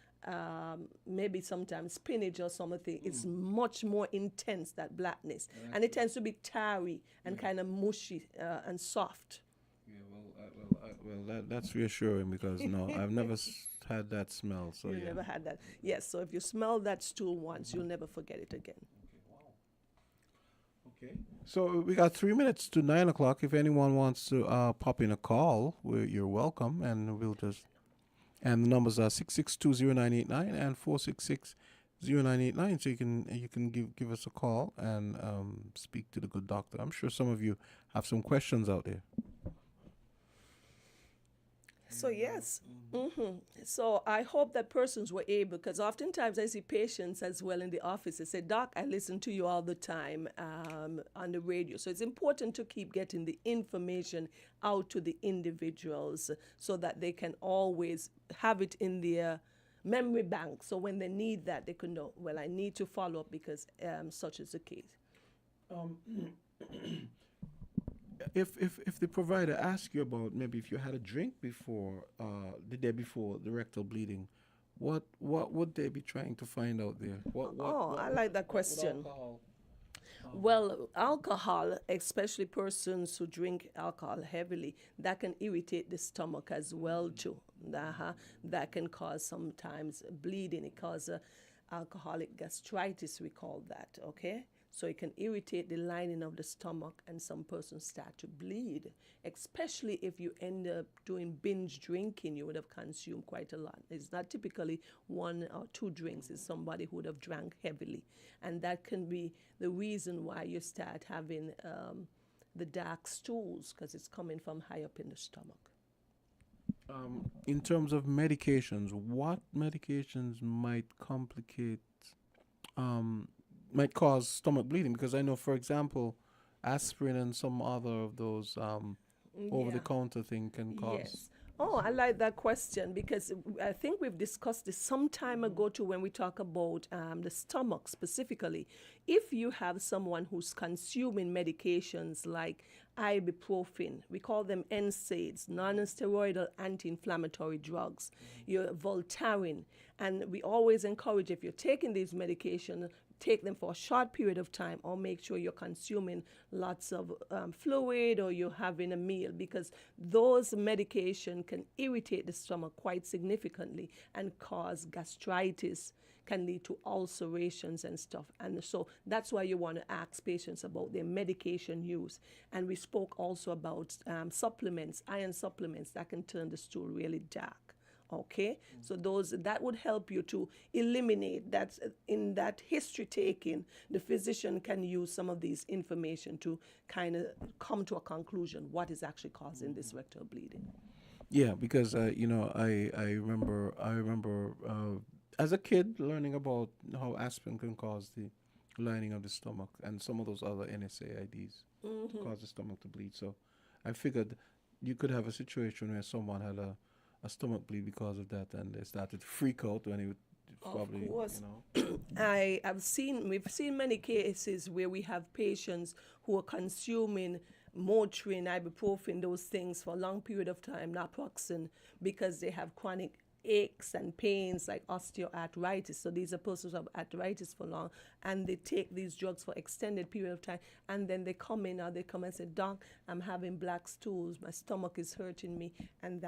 maybe sometimes spinach or something. It's much more intense, that blackness. And it tends to be tarry and kind of mushy and soft. Yeah, that's reassuring because no, I've never had that smell. So you never had that. Yes, so if you smell that stool once, you'll never forget it again. Okay. So we got 3 minutes to 9 o'clock. If anyone wants to pop in a call, you're welcome, and we'll just. And the numbers are 6620989 and 4660989. So you can give us a call and speak to the good doctor. I'm sure some of you have some questions out there. So yes, So I hope that persons were able, because oftentimes I see patients as well in the office. They say, "Doc, I listen to you all the time on the radio." So it's important to keep getting the information out to the individuals so that they can always have it in their memory bank. So when they need that, they can know, well, I need to follow up because such is the case. If the provider asks you about maybe if you had a drink before the day before the rectal bleeding, what would they be trying to find out there? I like that question. Well, alcohol, especially persons who drink alcohol heavily, that can irritate the stomach as well too. That can cause sometimes bleeding. It causes alcoholic gastritis, we call that, okay? So it can irritate the lining of the stomach, and some persons start to bleed, especially if you end up doing binge drinking. You would have consumed quite a lot. It's not typically 1 or 2 drinks. It's somebody who would have drank heavily. And that can be the reason why you start having the dark stools, because it's coming from high up in the stomach. In terms of medications, what medications um, might cause stomach bleeding? Because I know, for example, aspirin and some other of those Yeah. over-the-counter thing can cause. Yes. Oh, I like that question because I think we've discussed this some time ago too when we talk about the stomach specifically. If you have someone who's consuming medications like ibuprofen, we call them NSAIDs, non-steroidal anti-inflammatory drugs, your Voltaren, and we always encourage if you're taking these medications, take them for a short period of time or make sure you're consuming lots of fluid or you're having a meal because those medication can irritate the stomach quite significantly and cause gastritis, can lead to ulcerations and stuff. And so that's why you want to ask patients about their medication use. And we spoke also about supplements, iron supplements that can turn the stool really dark. Okay, so those that would help you to eliminate that. In that history taking, the physician can use some of these information to kind of come to a conclusion what is actually causing this rectal bleeding. Yeah, because I remember as a kid learning about how aspirin can cause the lining of the stomach and some of those other NSAIDs to cause the stomach to bleed. So I figured you could have a situation where someone had a stomach bleed because of that, and they started to freak out when it would probably, Of course. We've seen many cases where we have patients who are consuming Motrin, ibuprofen, those things for a long period of time, naproxen, because they have chronic aches and pains like osteoarthritis. So these are persons who have arthritis for long, and they take these drugs for extended period of time, and then they come in or they come and say, Doc, I'm having black stools, my stomach is hurting me, and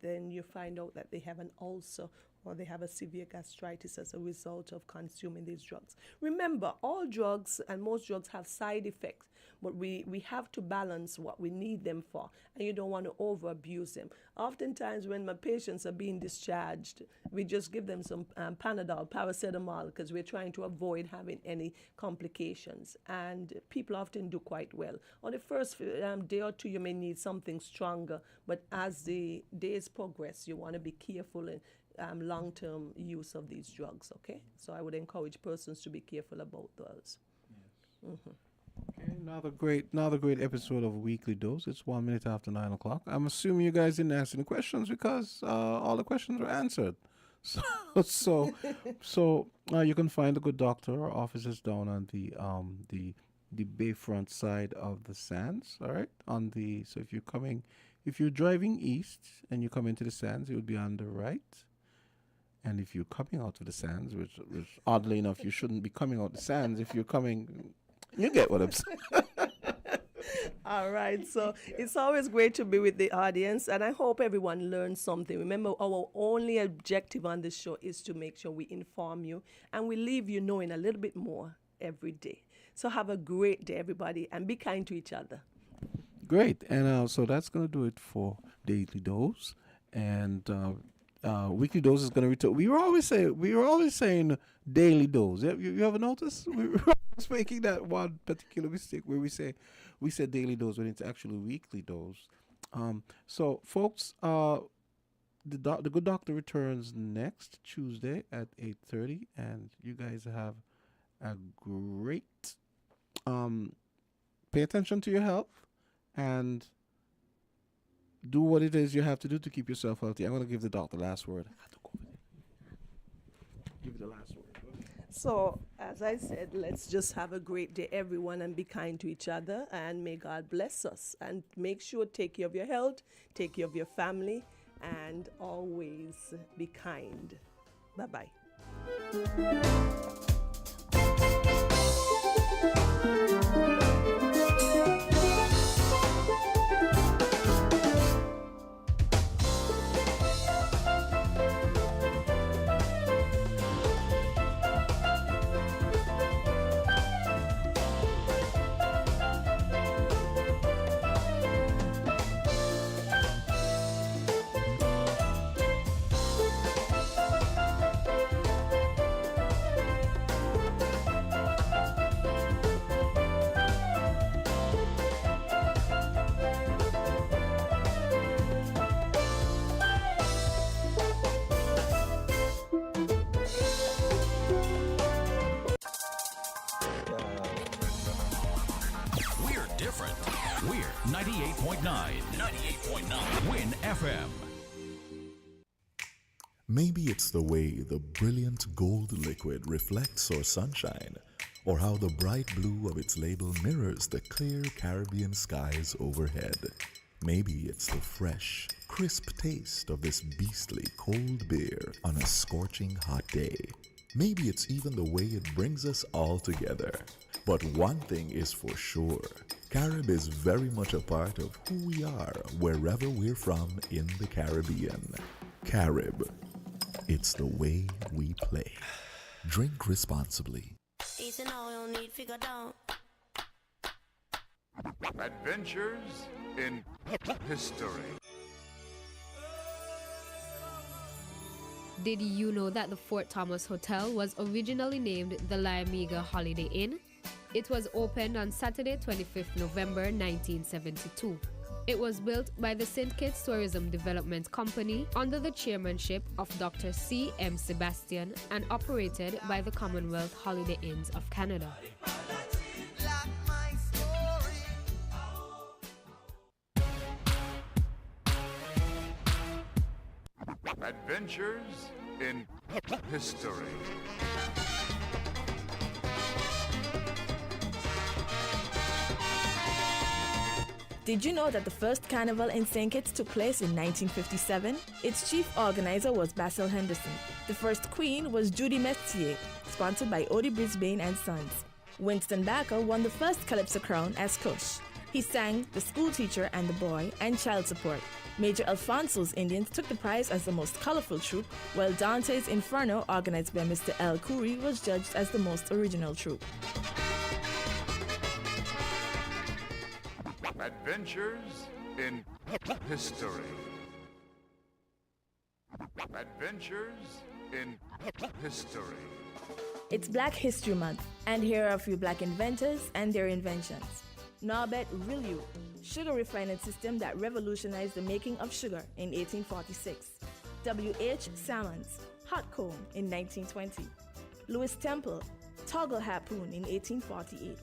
then you find out that they have an ulcer or they have a severe gastritis as a result of consuming these drugs. Remember, all drugs and most drugs have side effects, but we have to balance what we need them for, and you don't want to over abuse them. Oftentimes when my patients are being discharged, we just give them some Panadol, paracetamol, because we're trying to avoid having any complications, and people often do quite well. On the first day or two, you may need something stronger, but as the days progress, you want to be careful in long-term use of these drugs, okay? So I would encourage persons to be careful about those. Okay, another great episode of Weekly Dose. It's 1 minute after 9 o'clock. I'm assuming you guys didn't ask any questions because all the questions were answered. So you can find the good doctor. Our office is down on the bayfront side of the Sands. All right, so if you're driving east and you come into the Sands, it would be on the right. And if you're coming out of the Sands, which oddly enough you shouldn't be coming out the Sands, if you're coming, you get what I'm saying. All right, so it's always great to be with the audience, and I hope everyone learned something. Remember, our only objective on this show is to make sure we inform you and we leave you knowing a little bit more every day. So have a great day, everybody, and be kind to each other. Great, and so that's gonna do it for Daily Dose, and Weekly Dose is gonna return. We were always saying Daily Dose. You ever notice? We were always making that one particular mistake where we said Daily Dose when it's actually Weekly Dose. So folks, the good doctor returns next Tuesday at 8:30, and you guys have a great. Pay attention to your health and do what it is you have to do to keep yourself healthy. I'm going to give the doctor the last word. I have to go with it. Give it the last word. So, as I said, let's just have a great day, everyone, and be kind to each other, and may God bless us. And make sure, take care of your health, take care of your family, and always be kind. Bye-bye. different. We're 98.9. 98.9 Win FM. Maybe it's the way the brilliant gold liquid reflects our sunshine, or how the bright blue of its label mirrors the clear Caribbean skies overhead. Maybe it's the fresh, crisp taste of this beastly cold beer on a scorching hot day. Maybe it's even the way it brings us all together. But one thing is for sure, Carib is very much a part of who we are wherever we're from in the Caribbean. Carib, it's the way we play. Drink responsibly. Eating all you need, figure down. Adventures in history. Did you know that the Fort Thomas Hotel was originally named the La Amiga Holiday Inn? It was opened on Saturday, 25th November 1972. It was built by the St. Kitts Tourism Development Company under the chairmanship of Dr. C. M. Sebastian and operated by the Commonwealth Holiday Inns of Canada. Adventures in history. Did you know that the first carnival in St. Kitts took place in 1957? Its chief organizer was Basil Henderson. The first queen was Judy Messier, sponsored by Odie Brisbane and Sons. Winston Baker won the first Calypso crown as Cush. He sang The School Teacher and the Boy and Child Support. Major Alfonso's Indians took the prize as the most colorful troupe, while Dante's Inferno, organized by Mr. L. Khoury, was judged as the most original troupe. Adventures in history. Adventures in history. It's Black History Month, and here are a few black inventors and their inventions. Norbert Rillieux, sugar refining system that revolutionized the making of sugar in 1846. W.H. Salmons, hot comb in 1920. Louis Temple, toggle harpoon in 1848.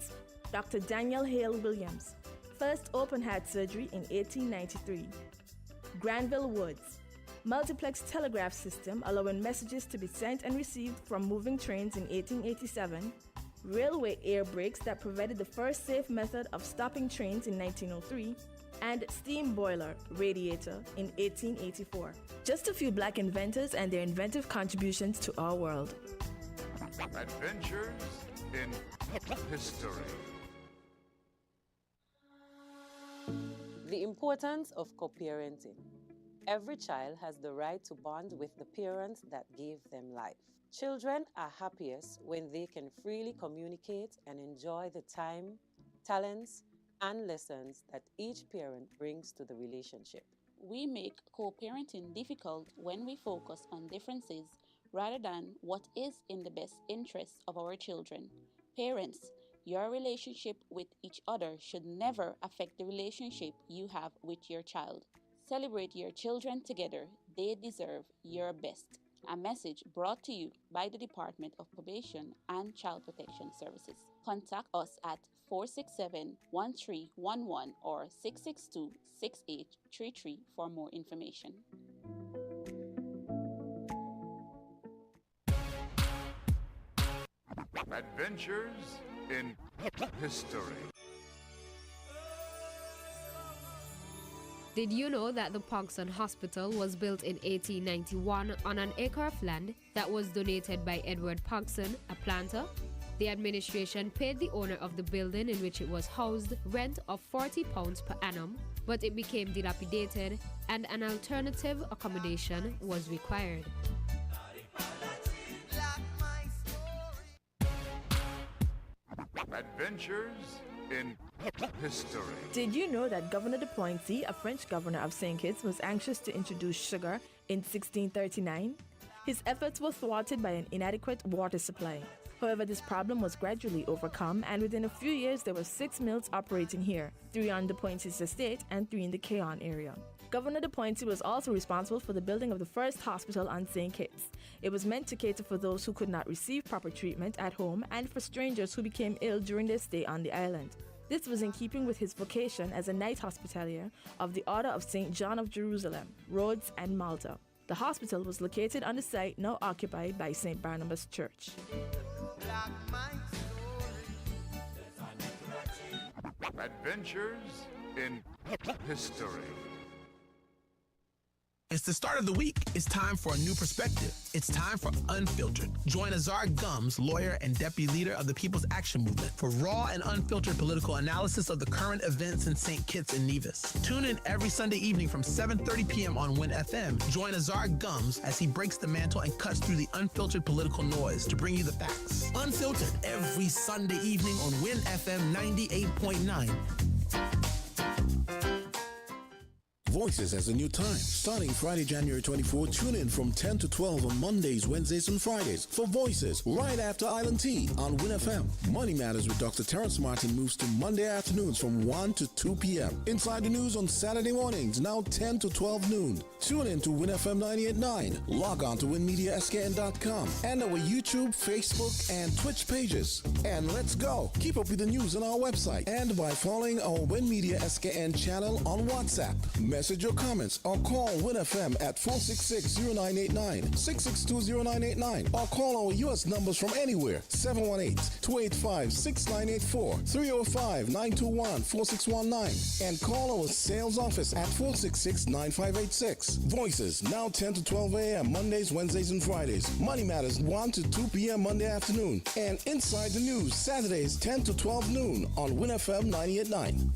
Dr. Daniel Hale Williams, first open heart surgery in 1893. Granville Woods, multiplex telegraph system allowing messages to be sent and received from moving trains in 1887. Railway air brakes that provided the first safe method of stopping trains in 1903, and steam boiler radiator in 1884. Just a few black inventors and their inventive contributions to our world. Adventures in history. The importance of co-parenting. Every child has the right to bond with the parents that gave them life. Children are happiest when they can freely communicate and enjoy the time, talents, and lessons that each parent brings to the relationship. We make co-parenting difficult when we focus on differences rather than what is in the best interest of our children. Parents, your relationship with each other should never affect the relationship you have with your child. Celebrate your children together. They deserve your best. A message brought to you by the Department of Probation and Child Protection Services. Contact us at 467-1311 or 662-6833 for more information. Adventures in history. Did you know that the Pogson Hospital was built in 1891 on an acre of land that was donated by Edward Pogson, a planter? The administration paid the owner of the building in which it was housed rent of £40 per annum, but it became dilapidated and an alternative accommodation was required. Adventures in history. Did you know that Governor de Poincy, a French governor of St. Kitts, was anxious to introduce sugar in 1639? His efforts were thwarted by an inadequate water supply. However, this problem was gradually overcome, and within a few years there were 6 mills operating here, 3 on de Poincy's estate and 3 in the Keon area. Governor de Poincy was also responsible for the building of the first hospital on St. Kitts. It was meant to cater for those who could not receive proper treatment at home and for strangers who became ill during their stay on the island. This was in keeping with his vocation as a night hospitalier of the Order of St. John of Jerusalem, Rhodes, and Malta. The hospital was located on the site now occupied by St. Barnabas Church. Adventures in history. It's the start of the week. It's time for a new perspective. It's time for Unfiltered. Join Azar Gums, lawyer and deputy leader of the People's Action Movement, for raw and unfiltered political analysis of the current events in St. Kitts and Nevis. Tune in every Sunday evening from 7:30 p.m. on Win FM. Join Azar Gums as he breaks the mantle and cuts through the unfiltered political noise to bring you the facts. Unfiltered every Sunday evening on Win FM 98.9. Voices has a new time. Starting Friday, January 24, tune in from 10 to 12 on Mondays, Wednesdays, and Fridays for Voices right after Island Tea on Win FM. Money Matters with Dr. Terrence Martin moves to Monday afternoons from 1 to 2 p.m. Inside the News on Saturday mornings, now 10 to 12 noon. Tune in to Win FM 98.9. Log on to winmediaskn.com and our YouTube, Facebook, and Twitch pages. And let's go. Keep up with the news on our website and by following our Win Media SKN channel on WhatsApp. Message your comments or call Win FM at 466-0989, 662-0989, or call our U.S. numbers from anywhere, 718-285-6984, 305-921-4619, and call our sales office at 466-9586. Voices, now 10 to 12 a.m. Mondays, Wednesdays, and Fridays. Money Matters, 1 to 2 p.m. Monday afternoon. And Inside the News, Saturdays, 10 to 12 noon on Win FM 98.9.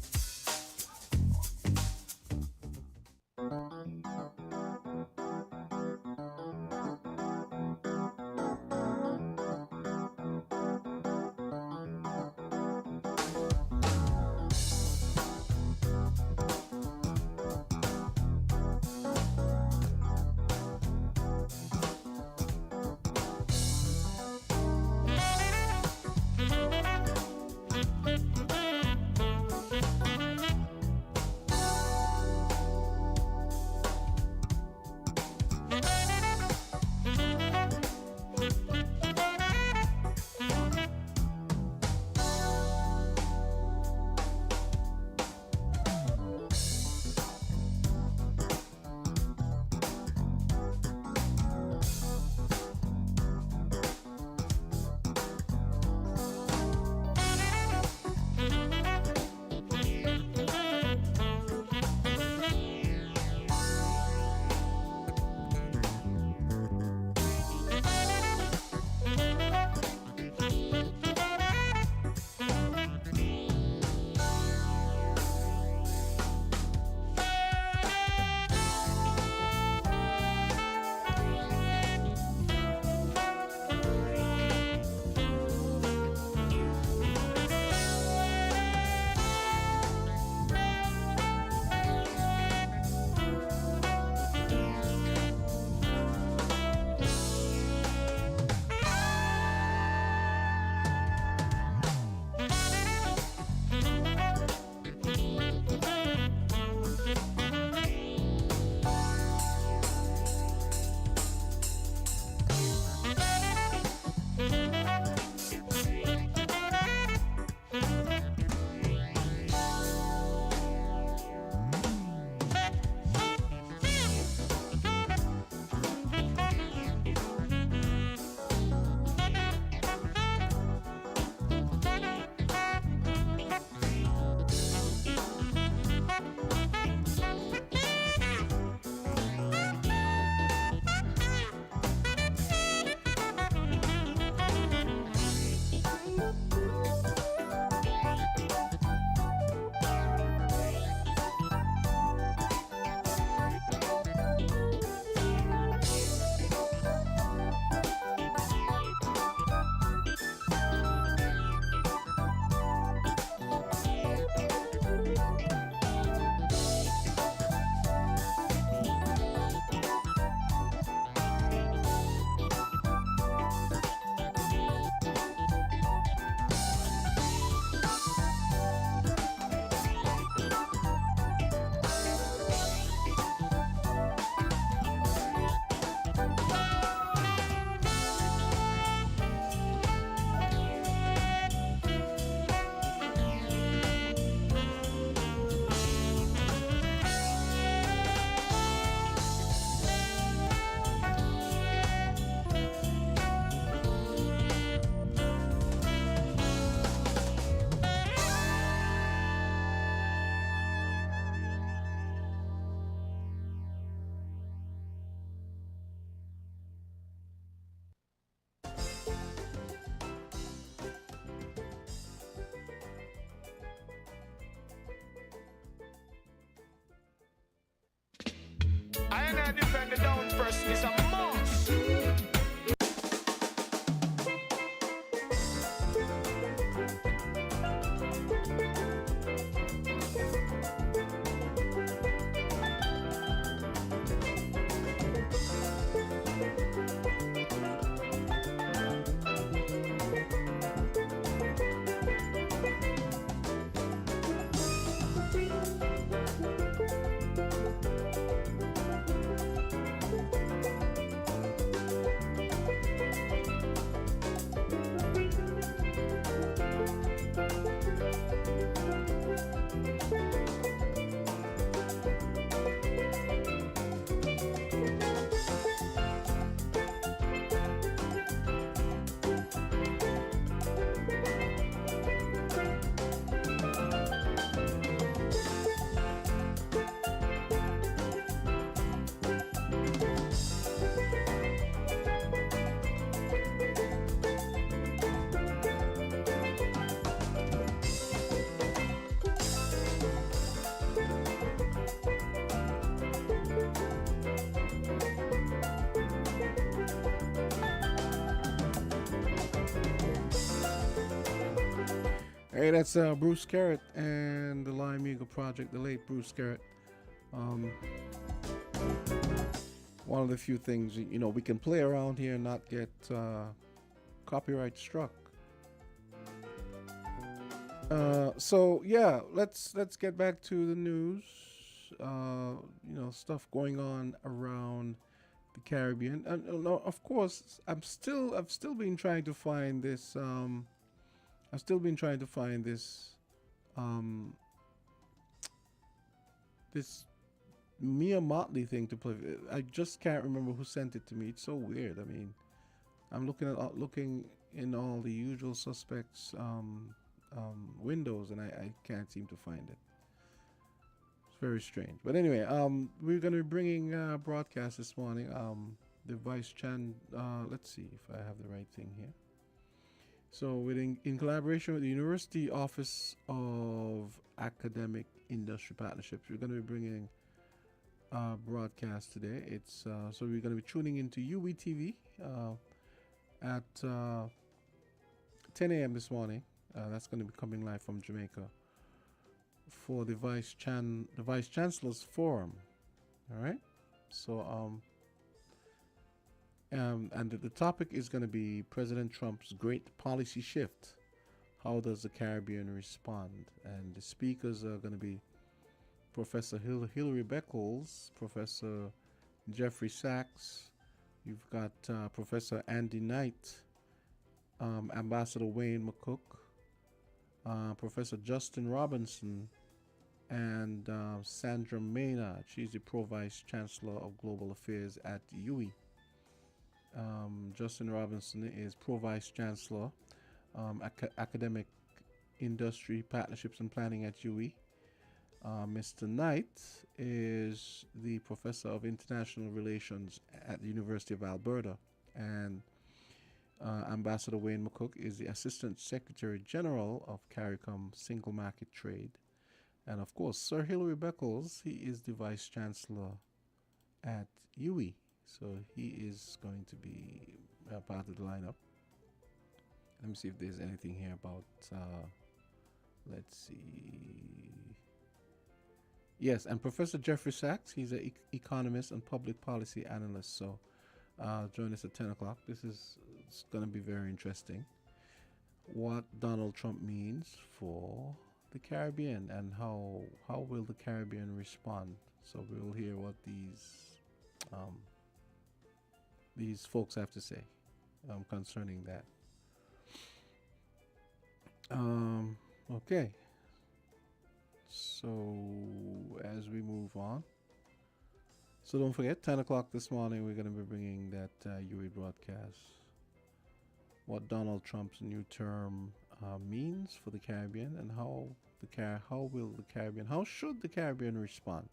ready for the down first. It's a must. Hey, that's Bruce Carrot and the Lime Eagle Project, the late Bruce Carrot. One of the few things, you know, we can play around here and not get copyright struck. So yeah, let's get back to the news. You know, stuff going on around the Caribbean, and of course, I've still been trying to find this. I've still been trying to find this. This Mia Motley thing to play. I just can't remember who sent it to me. It's so weird. I mean, I'm looking in all the usual suspects windows, and I can't seem to find it. It's very strange. But anyway, we're going to be bringing broadcast this morning. The Vice Chan. Let's see if I have the right thing here. So, in collaboration with the University Office of Academic Industry Partnerships, we're going to be bringing broadcast today. It's so we're going to be tuning into UWTV at 10 a.m. this morning. That's going to be coming live from Jamaica for the Vice Chancellor's Forum. All right. So and the topic is going to be President Trump's great policy shift. How does the Caribbean respond? And the speakers are going to be Professor Hilary Beckles, Professor Jeffrey Sachs. You've got Professor Andy Knight, Ambassador Wayne McCook, Professor Justin Robinson, and Sandra Maynard. She's the Pro Vice Chancellor of Global Affairs at UWI. Justin Robinson is Pro Vice Chancellor, Academic Industry Partnerships and Planning at UWI. Mr. Knight is the Professor of International Relations at the University of Alberta. And Ambassador Wayne McCook is the Assistant Secretary General of CARICOM Single Market Trade. And of course, Sir Hilary Beckles, he is the Vice Chancellor at UWI. So he is going to be part of the lineup. Let me see if there's anything here about, let's see. Yes, and Professor Jeffrey Sachs, he's an economist and public policy analyst. So join us at 10 o'clock. It's going to be very interesting. What Donald Trump means for the Caribbean and how will the Caribbean respond. So we'll hear what these folks have to say concerning that. Okay. So as we move on, so don't forget 10 o'clock this morning we're going to be bringing that UWI broadcast. What Donald Trump's new term means for the Caribbean and how should the Caribbean respond?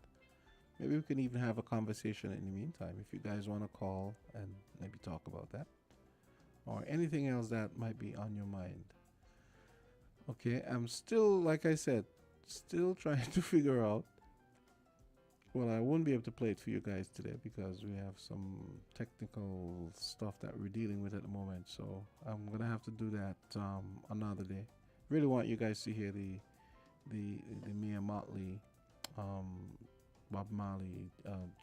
Maybe we can even have a conversation in the meantime if you guys want to call and maybe talk about that or anything else that might be on your mind. Okay, I'm still, like I said, still trying to figure out Well, I won't be able to play it for you guys today because we have some technical stuff that we're dealing with at the moment. So I'm gonna have to do that another day. Really want you guys to hear the Mia Motley, Bob Marley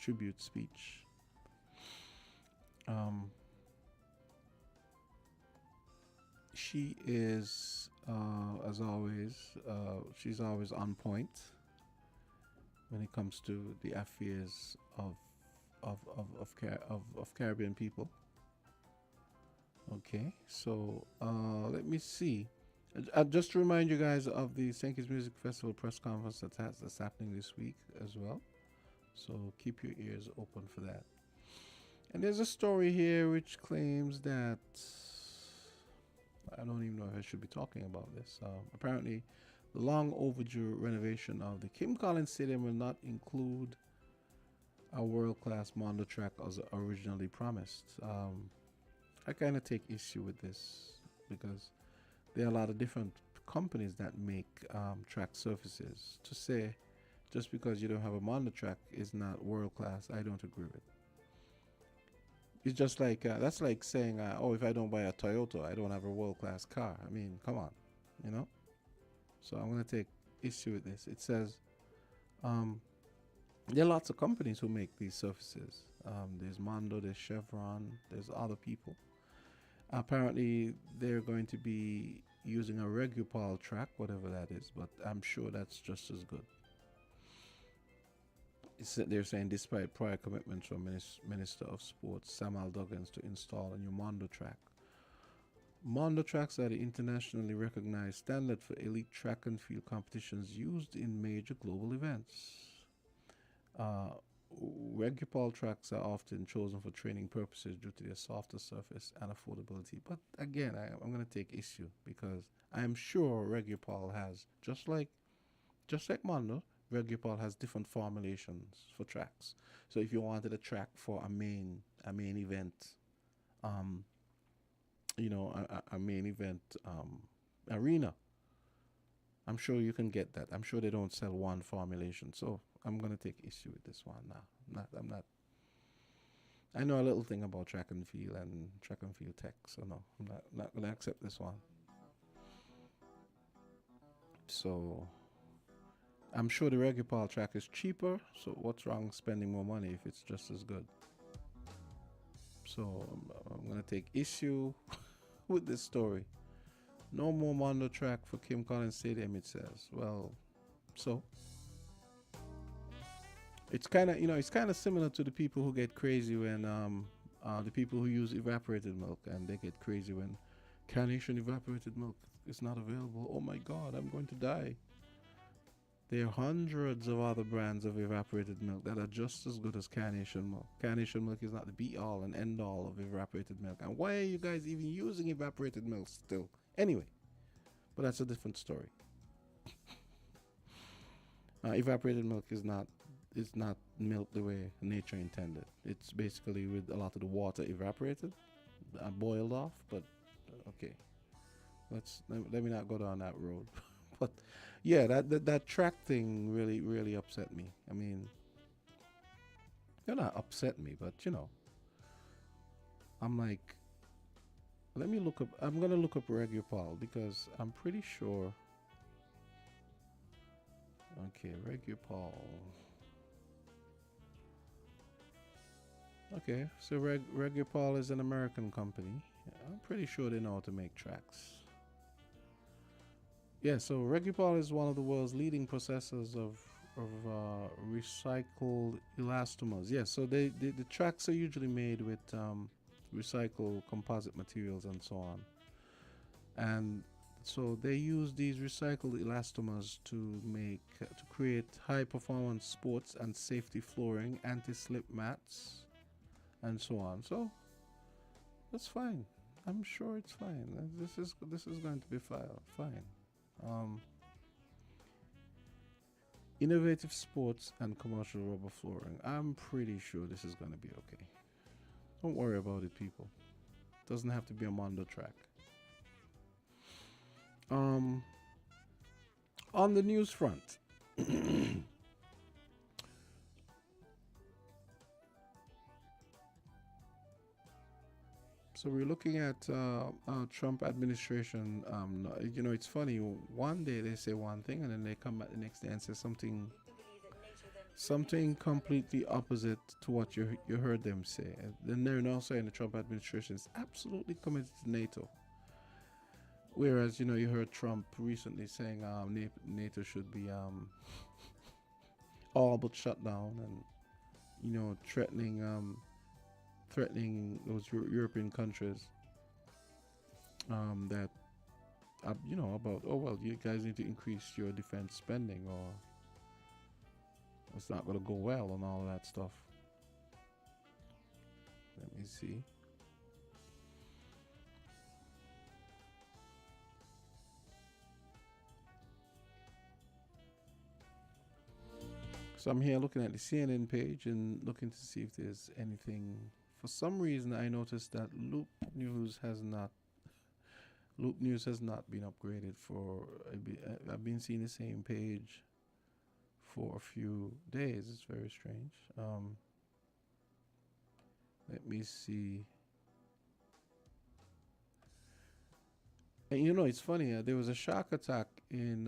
tribute speech. She is, as always, she's always on point when it comes to the affairs of Caribbean people. Okay, so let me see. Just to remind you guys of the St. Kitts Music Festival press conference that's happening this week as well. So keep your ears open for that. And there's a story here which claims that I don't even know if I should be talking about this. Apparently, the long overdue renovation of the Kim Collins Stadium will not include a world-class Mondo track as originally promised. I kind of take issue with this because there are a lot of different companies that make track surfaces. To say just because you don't have a Mondo track is not world-class, I don't agree with. It's just like that's like saying, oh, if I don't buy a Toyota, I don't have a world-class car. I mean, come on, you know. So I'm going to take issue with this. It says there are lots of companies who make these surfaces. There's Mondo, there's Chevron, there's other people. Apparently, they're going to be using a Regupol track, whatever that is, but I'm sure that's just as good. They're saying despite prior commitments from Minister of Sports Sam Alduggins to install a new Mondo track. Mondo tracks are the internationally recognized standard for elite track and field competitions used in major global events. Regupol tracks are often chosen for training purposes due to their softer surface and affordability. But again, I'm going to take issue because I'm sure Regupol has, just like Mondo, Regupol has different formulations for tracks. So if you wanted a track for a main event, a main event arena, I'm sure you can get that. I'm sure they don't sell one formulation. So I'm gonna take issue with this one now. I'm not. I know a little thing about track and field tech, so no, I'm not gonna accept this one. So I'm sure the Regupol track is cheaper, so what's wrong spending more money if it's just as good? So I'm going to take issue with this story. No more Mondo track for Kim Collins Stadium, it says. Well, so it's kind of similar to the people who get crazy when the people who use evaporated milk, and they get crazy when Carnation evaporated milk is not available. Oh my God, I'm going to die. There are hundreds of other brands of evaporated milk that are just as good as Carnation milk. Carnation milk is not the be-all and end-all of evaporated milk. And why are you guys even using evaporated milk still? Anyway, but that's a different story. Evaporated milk is not milk the way nature intended. It's basically with a lot of the water evaporated, boiled off. But okay, let me not go down that road. But yeah, that track thing really upset me. I mean, they're not upset me, but I'm like, let me look up. I'm gonna look up Regupol because I'm pretty sure. Okay, Regupol. Okay, so Regupol is an American company. I'm pretty sure they know how to make tracks. Yeah, so Regupol is one of the world's leading processors of recycled elastomers. Yeah, so the tracks are usually made with recycled composite materials and so on. And so they use these recycled elastomers to create high performance sports and safety flooring, anti-slip mats, and so on. So that's fine. I'm sure it's fine. This is going to be fine. Innovative sports and commercial rubber flooring. I'm pretty sure this is going to be okay. Don't worry about it, people. Doesn't have to be a Mondo track. On the news front, So we're looking at Trump administration. It's funny. One day they say one thing, and then they come back the next day and say something completely opposite to what you heard them say. And then they're now saying the Trump administration is absolutely committed to NATO. Whereas you heard Trump recently saying NATO should be all but shut down, and threatening those European countries that about, oh well, you guys need to increase your defense spending or it's not going to go well and all of that stuff. Let me see. So I'm here looking at the CNN page and looking to see if there's anything. For some reason, I noticed that Loop News has not been upgraded for. I've been seeing the same page for a few days. It's very strange. Let me see. And it's funny. There was a shark attack in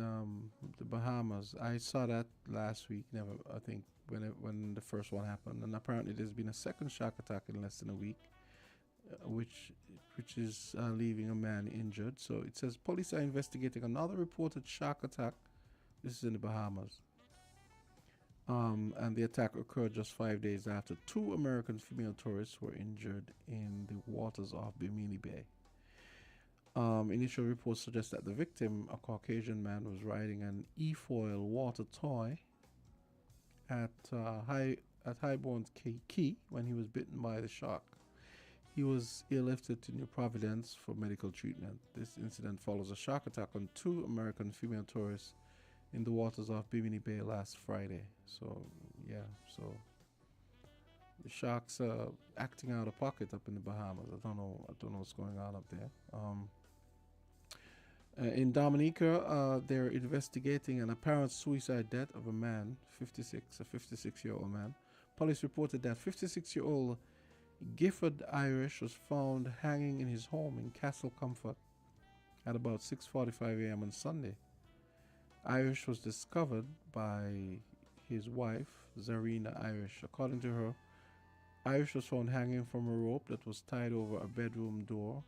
the Bahamas. I saw that last week. I think when the first one happened, and apparently there's been a second shark attack in less than a week, which is leaving a man injured. So it says police are investigating another reported shark attack. This is in the Bahamas. And the attack occurred just 5 days after 2 American female tourists were injured in the waters off Bimini Bay. Initial reports suggest that the victim, a Caucasian man, was riding an e-foil water toy at Highbourne Key when he was bitten by the shark. He was airlifted to New Providence for medical treatment. This incident follows a shark attack on 2 American female tourists in the waters off Bimini Bay last Friday. So the sharks are acting out of pocket up in the Bahamas. I don't know what's going on up there. In Dominica, they're investigating an apparent suicide death of a man, a 56-year-old man. Police reported that 56-year-old Gifford Irish was found hanging in his home in Castle Comfort at about 6:45 a.m. on Sunday. Irish was discovered by his wife, Zarina Irish. According to her, Irish was found hanging from a rope that was tied over a bedroom door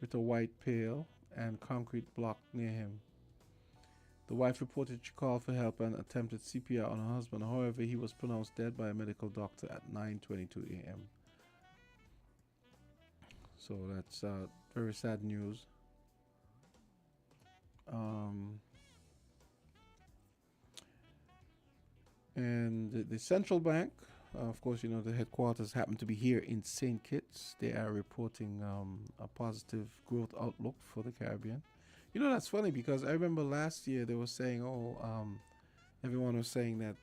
with a white pail and concrete block near him. The wife reported she called for help and attempted CPR on her husband. However, he was pronounced dead by a medical doctor at 9:22 a.m. So that's very sad news. And the central bank, of course, the headquarters happen to be here in St. Kitts. They are reporting a positive growth outlook for the Caribbean. That's funny because I remember last year they were saying, everyone was saying that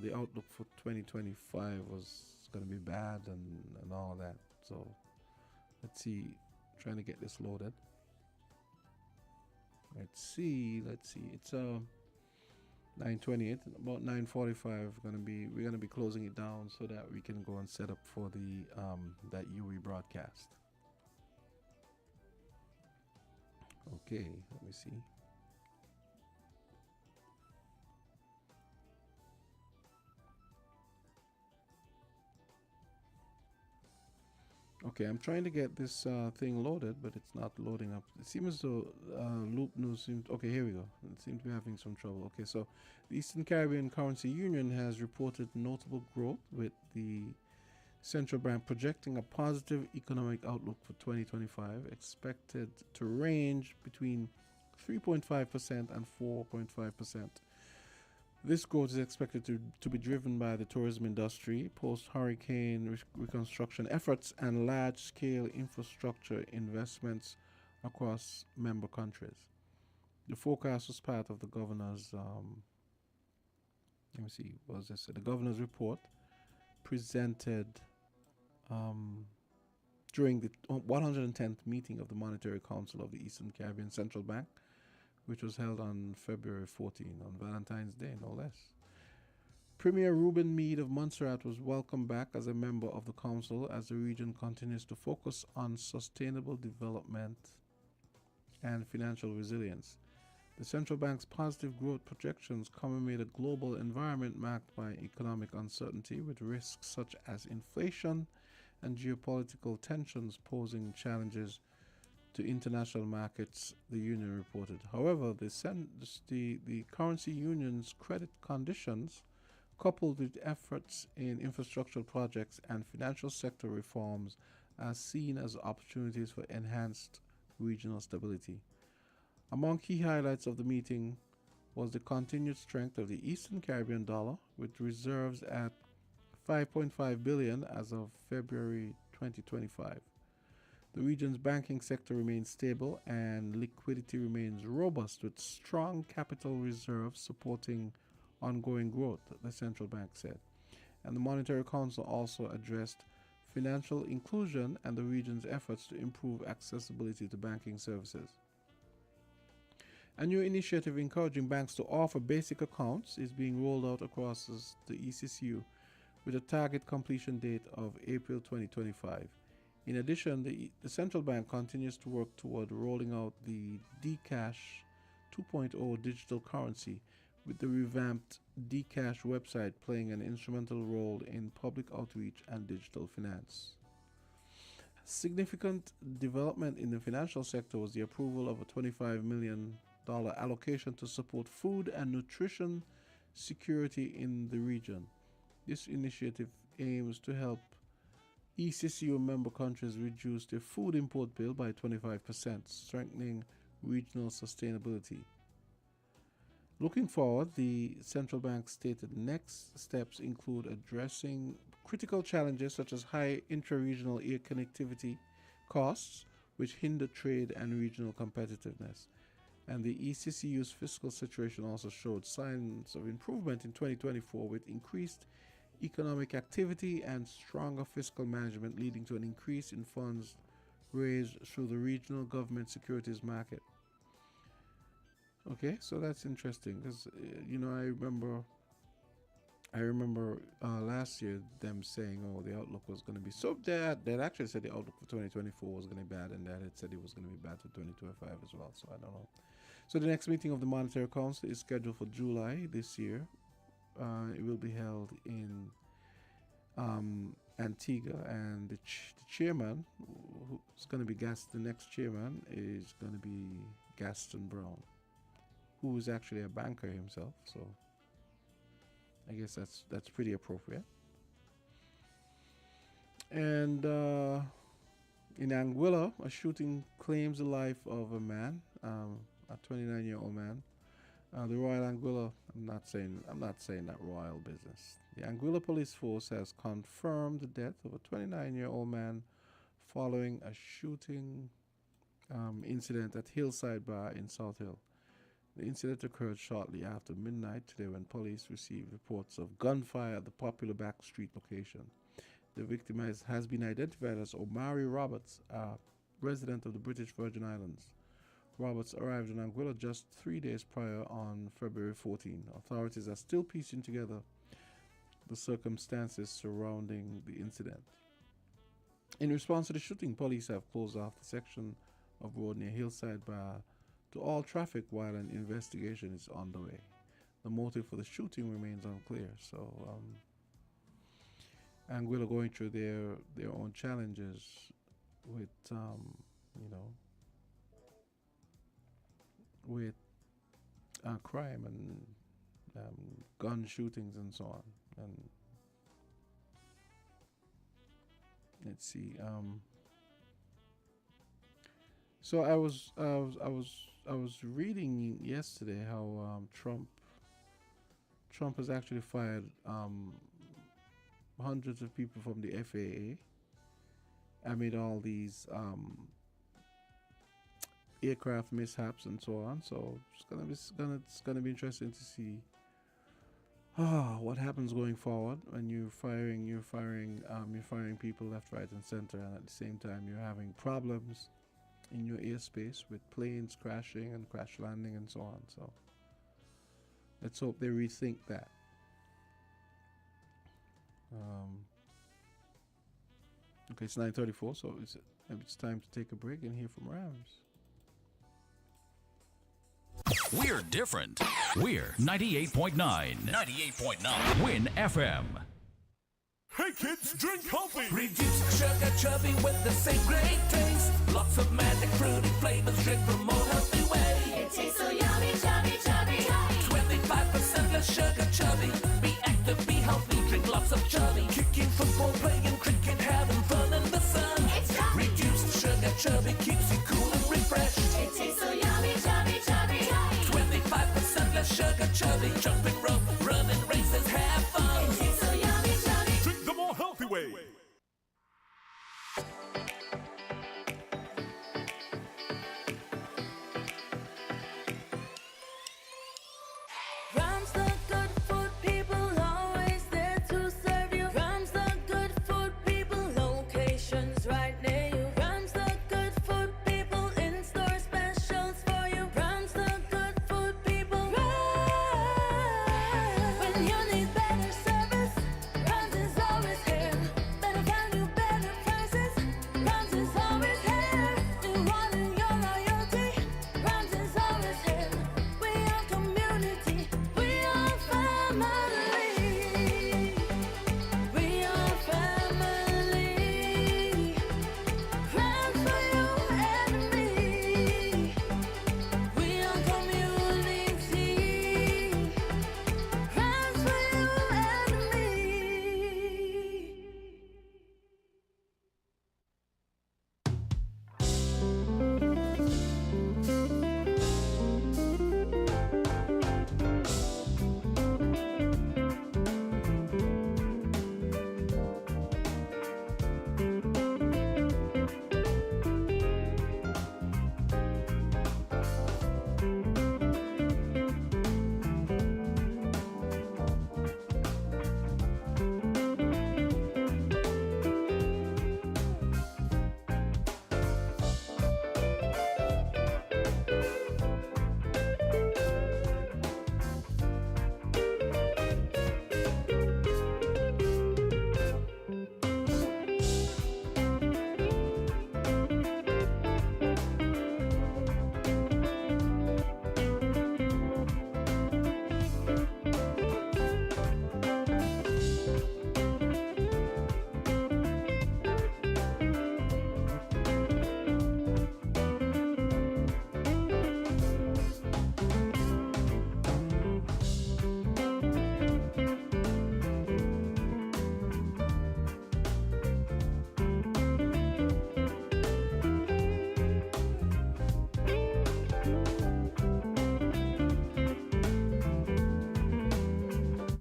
the outlook for 2025 was going to be bad and all that. So let's see, trying to get this loaded. Let's see. It's 9:28. About 9:45, we're gonna be closing it down so that we can go and set up for the that UE broadcast. Okay, let me see. Okay, I'm trying to get this thing loaded, but it's not loading up. It seems as though Loop News seems... Okay, here we go. It seems to be having some trouble. Okay, so the Eastern Caribbean Currency Union has reported notable growth, with the central bank projecting a positive economic outlook for 2025, expected to range between 3.5% and 4.5%. This growth is expected to be driven by the tourism industry, post-hurricane reconstruction efforts, and large-scale infrastructure investments across member countries. The forecast was part of the governor's, the governor's report presented during the 110th meeting of the Monetary Council of the Eastern Caribbean Central Bank, which was held on February 14, on Valentine's Day, no less. Premier Reuben Mead of Montserrat was welcomed back as a member of the council as the region continues to focus on sustainable development and financial resilience. The central bank's positive growth projections come amid a global environment marked by economic uncertainty, with risks such as inflation and geopolitical tensions posing challenges to international markets, the union reported. However, the currency union's credit conditions, coupled with efforts in infrastructural projects and financial sector reforms, are seen as opportunities for enhanced regional stability. Among key highlights of the meeting was the continued strength of the Eastern Caribbean dollar, with reserves at 5.5 billion as of February 2025. The region's banking sector remains stable and liquidity remains robust, with strong capital reserves supporting ongoing growth, the central bank said. And the Monetary Council also addressed financial inclusion and the region's efforts to improve accessibility to banking services. A new initiative encouraging banks to offer basic accounts is being rolled out across the ECCU, with a target completion date of April 2025. In addition, the central bank continues to work toward rolling out the Dcash 2.0 digital currency, with the revamped Dcash website playing an instrumental role in public outreach and digital finance. Significant development in the financial sector was the approval of a $25 million allocation to support food and nutrition security in the region. This initiative aims to help ECCU member countries reduce their food import bill by 25%, strengthening regional sustainability. Looking forward, the central bank stated next steps include addressing critical challenges such as high intra-regional air connectivity costs, which hinder trade and regional competitiveness. And the ECCU's fiscal situation also showed signs of improvement in 2024, with increased economic activity and stronger fiscal management, leading to an increase in funds raised through the regional government securities market. Okay, so that's interesting because I remember last year them saying, "Oh, the outlook was going to be so bad." They actually said the outlook for 2024 was going to be bad, and that had said it was going to be bad for 2025 as well. So I don't know. So the next meeting of the Monetary Council is scheduled for July this year. It will be held in Antigua, and the chairman, who's going to be the next chairman is going to be Gaston Brown, who is actually a banker himself. So I guess that's pretty appropriate. And in Anguilla, a shooting claims the life of a man, a 29-year-old man. The Royal Anguilla, I'm not saying that royal business. The Anguilla Police Force has confirmed the death of a 29-year-old man following a shooting incident at Hillside Bar in South Hill. The incident occurred shortly after midnight today when police received reports of gunfire at the popular back street location. The victim has been identified as Omari Roberts, a resident of the British Virgin Islands. Roberts arrived in Anguilla just 3 days prior on February 14. Authorities are still piecing together the circumstances surrounding the incident. In response to the shooting, police have closed off the section of road near Hillside Bar to all traffic while an investigation is underway. The motive for the shooting remains unclear. So, Anguilla going through their own challenges with, with crime and gun shootings and so on. And let's see. So I was reading yesterday how Trump has actually fired hundreds of people from the FAA amid all these aircraft mishaps and so on. So it's gonna be interesting to see what happens going forward when you're firing people left, right, and center, and at the same time you're having problems in your airspace with planes crashing and crash landing and so on. So let's hope they rethink that. Okay, it's 9:34, so it's time to take a break and hear from Rams. We're different. We're 98.9. 98.9. Win FM. Hey kids, drink healthy. Reduce sugar chubby with the same great taste. Lots of magic fruity flavors. Drink the more healthy way. It tastes so yummy, chubby, chubby. 25% less sugar chubby. Be active, be healthy. Drink lots of chubby. Kicking football, playing cricket, having fun in the sun. It's chubby. Reduced sugar chubby keeps you cool and refreshed. It tastes so yummy, chubby, chubby. 25% less sugar chubby. Jumping rope, running races, have fun. It tastes so yummy, chubby. Drink the more healthy way. Rams the good food people, always there to serve you. Rams the good food people, locations right near you. Rams the good food people, in-store specials for you. Rams the good food people. Rams. When you need better service, Rams is always here. Better value, better prices. Rams is always here. Rewarding your loyalty. Rams is always here. We are community. We are family. We are family. Rams for you and me. We are community. Rams for you and me.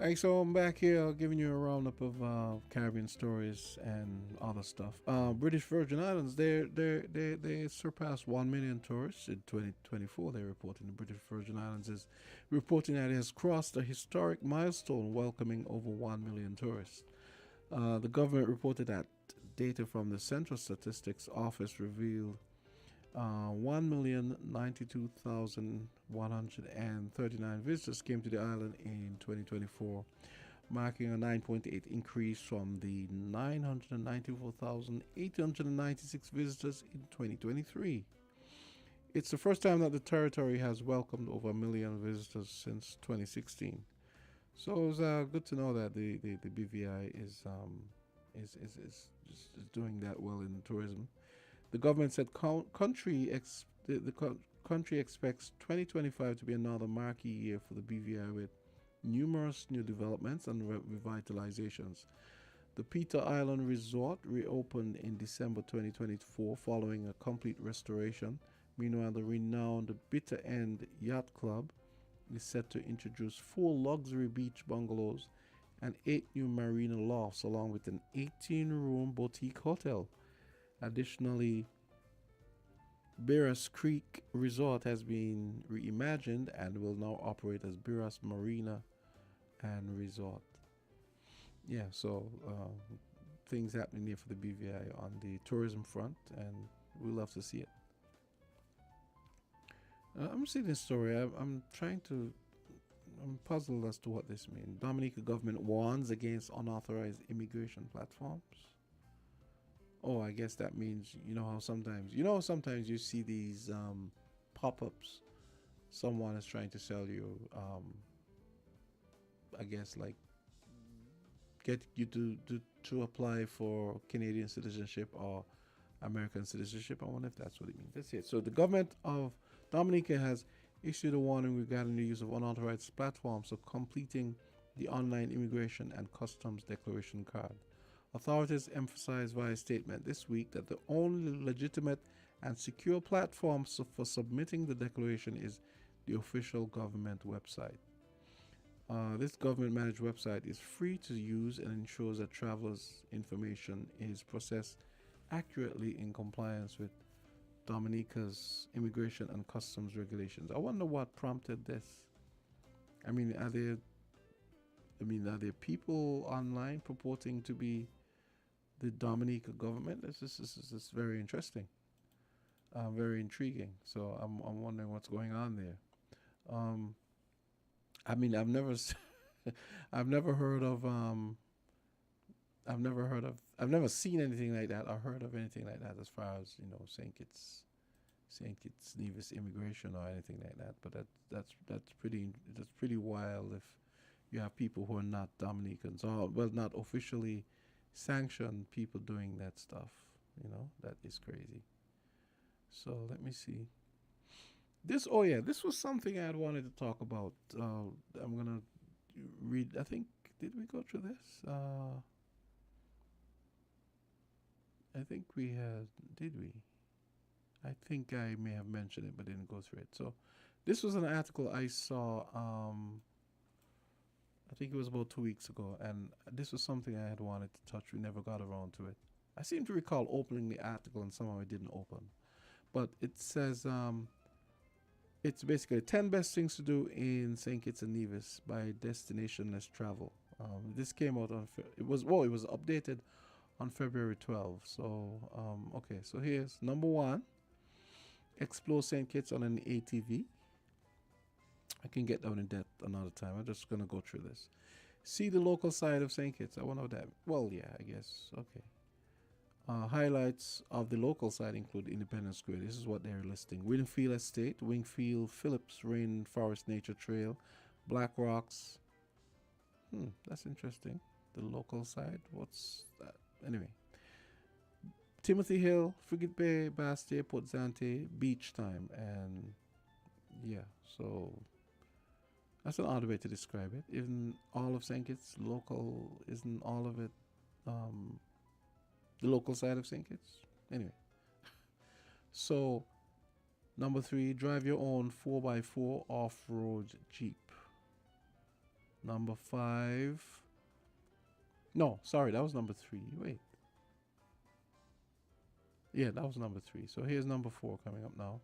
Hey, so I'm back here giving you a roundup of Caribbean stories and other stuff. British Virgin Islands, they surpassed 1 million tourists in 2024. They're reporting the British Virgin Islands is reporting that it has crossed a historic milestone, welcoming over 1 million tourists. The government reported that data from the Central Statistics Office revealed 1,092,139 visitors came to the island in 2024, marking a 9.8 increase from the 994,896 visitors in 2023. It's the first time that the territory has welcomed over 1 million visitors since 2016. So it's good to know that the BVI is doing that well in tourism. The government said the country expects 2025 to be another marquee year for the BVI with numerous new developments and revitalizations. The Peter Island Resort reopened in December 2024 following a complete restoration. Meanwhile, the renowned Bitter End Yacht Club is set to introduce 4 luxury beach bungalows and 8 new marina lofts along with an 18-room boutique hotel. Additionally, Beras Creek Resort has been reimagined and will now operate as Beras Marina and Resort. Yeah, so things happening here for the BVI on the tourism front, and we love to see it. I'm seeing this story. I'm trying to I'm puzzled as to what this means. Dominica government warns against unauthorized immigration platforms. Oh, I guess that means sometimes you see these pop-ups. Someone is trying to sell you, I guess, like get you to apply for Canadian citizenship or American citizenship. I wonder if that's what it means. That's it. So the government of Dominica has issued a warning regarding the use of unauthorized platforms for completing the online immigration and customs declaration card. Authorities emphasized via statement this week that the only legitimate and secure platform for submitting the declaration is the official government website. This government-managed website is free to use and ensures that travelers' information is processed accurately in compliance with Dominica's immigration and customs regulations. I wonder what prompted this. I mean, are there people online purporting to be the Dominica government? This is very interesting, very intriguing. So I'm wondering what's going on there. I mean, I've never seen anything like that or heard of anything like that as far as St. Kitts Nevis immigration or anything like that. But that's pretty wild if you have people who are not Dominicans or not officially sanctioned people doing that stuff. That is crazy. So let me see. This was something I had wanted to talk about. I'm gonna read. I think did we go through this? I think we had. Did we? I think I may have mentioned it, but didn't go through it. So, this was an article I saw. I think it was about 2 weeks ago, and this was something I had wanted to touch. We never got around to it. I seem to recall opening the article, and somehow it didn't open. But it says. It's basically 10 best things to do in St. Kitts and Nevis by Destinationless Travel. This came out on it was updated on February 12th. So okay, so here's number 1. Explore St. Kitts on an ATV. I can get down in depth another time. I'm just gonna go through this. See the local side of St. Kitts. I wonder what that. Well, yeah, I guess. Okay. Highlights of the local side include Independence Square. This is what they're listing: Wingfield Estate, Wingfield Phillips Rainforest Nature Trail, Black Rocks. That's interesting. The local side. What's that? Anyway, Timothy Hill, Frigate Bay, Bastia, Port Zante, Beach Time, and yeah. So that's an odd way to describe it. Even all of St. Kitts local, isn't all of it? The local side of St. Kitts. Anyway. So, number 3, drive your own 4x4 off-road Jeep. Number 5. No, sorry, that was number 3. Wait. Yeah, that was number 3. So here's number 4 coming up now.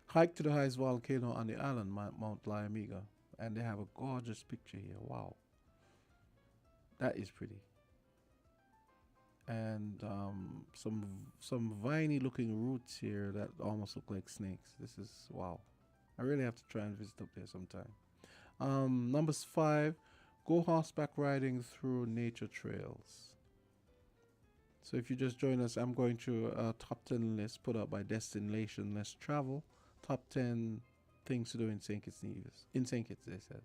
Hike to the highest volcano on the island, Mount Liamiga. And they have a gorgeous picture here. Wow. That is pretty. And some viney looking roots here that almost look like snakes. This is wow. I really have to try and visit up there sometime. Number 5, go horseback riding through nature trails. So if you just join us, I'm going through a top 10 list put up by Destinationless Travel. Top 10 things to do in St. Kitts Nevis. In St. Kitts, they said.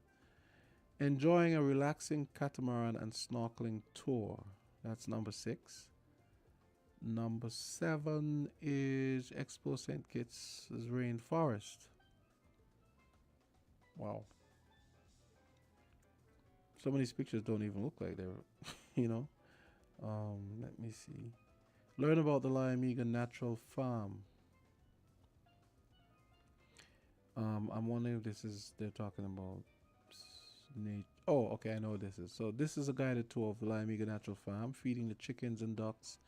Enjoying a relaxing catamaran and snorkeling tour. That's number 6. Number 7 is Expo St. Kitts' Rainforest. Wow. Some of these pictures don't even look like they're, let me see. Learn about the Liamiga Natural Farm. I'm wondering if they're talking about nature. Oh, okay, I know what this is. So this is a guided tour of the Liamiga Natural Farm, feeding the chickens and ducks,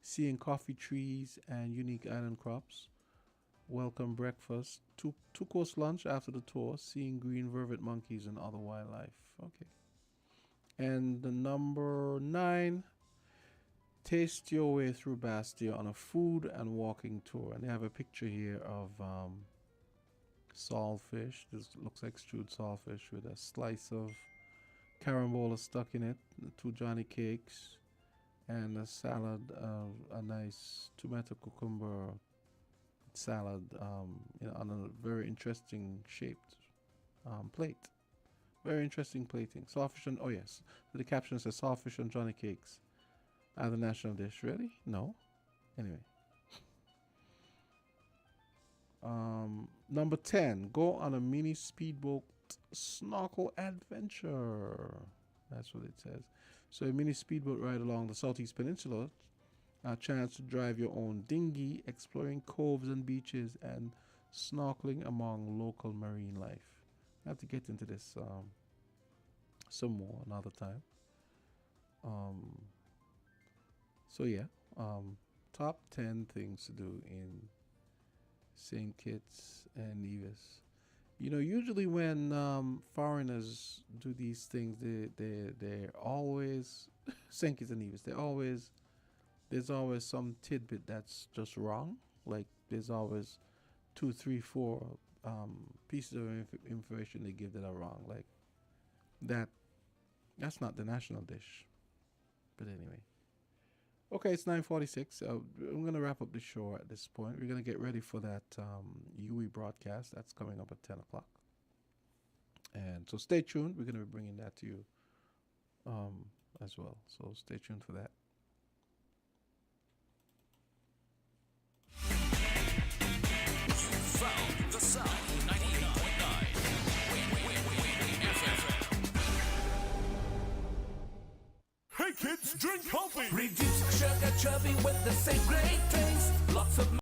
seeing coffee trees and unique island crops. Welcome breakfast, two-course lunch after the tour, seeing green vervet monkeys and other wildlife. Okay. And the number 9, taste your way through Bastia on a food and walking tour. And they have a picture here of saltfish. This looks like stewed saltfish with a slice of carambola stuck in it, 2 Johnny cakes, and a salad, a nice tomato cucumber salad, on a very interesting shaped plate. Very interesting plating. Saltfish and, oh yes, the caption says saltfish and Johnny cakes are the national dish. Really? No. Anyway. Number 10, go on a mini speedboat snorkel adventure. That's what it says. So a mini speedboat ride along the Southeast Peninsula, a chance to drive your own dinghy, exploring coves and beaches, and snorkeling among local marine life. I have to get into this some more another time. So yeah, top 10 things to do in St. Kitts and Nevis. Usually when foreigners do these things, they're always St. Kitts and Nevis. There's always some tidbit that's just wrong. Like there's always 2, 3, 4 pieces of information they give that are wrong. Like that's not the national dish. But anyway. Okay, it's 9:46. I'm going to wrap up the show at this point. We're going to get ready for that UE broadcast. That's coming up at 10 o'clock. And so stay tuned. We're going to be bringing that to you as well. So stay tuned for that. Found the sound 98.9. Hey kids, drink healthy. Reduce sugar chubby with the same great taste. Lots of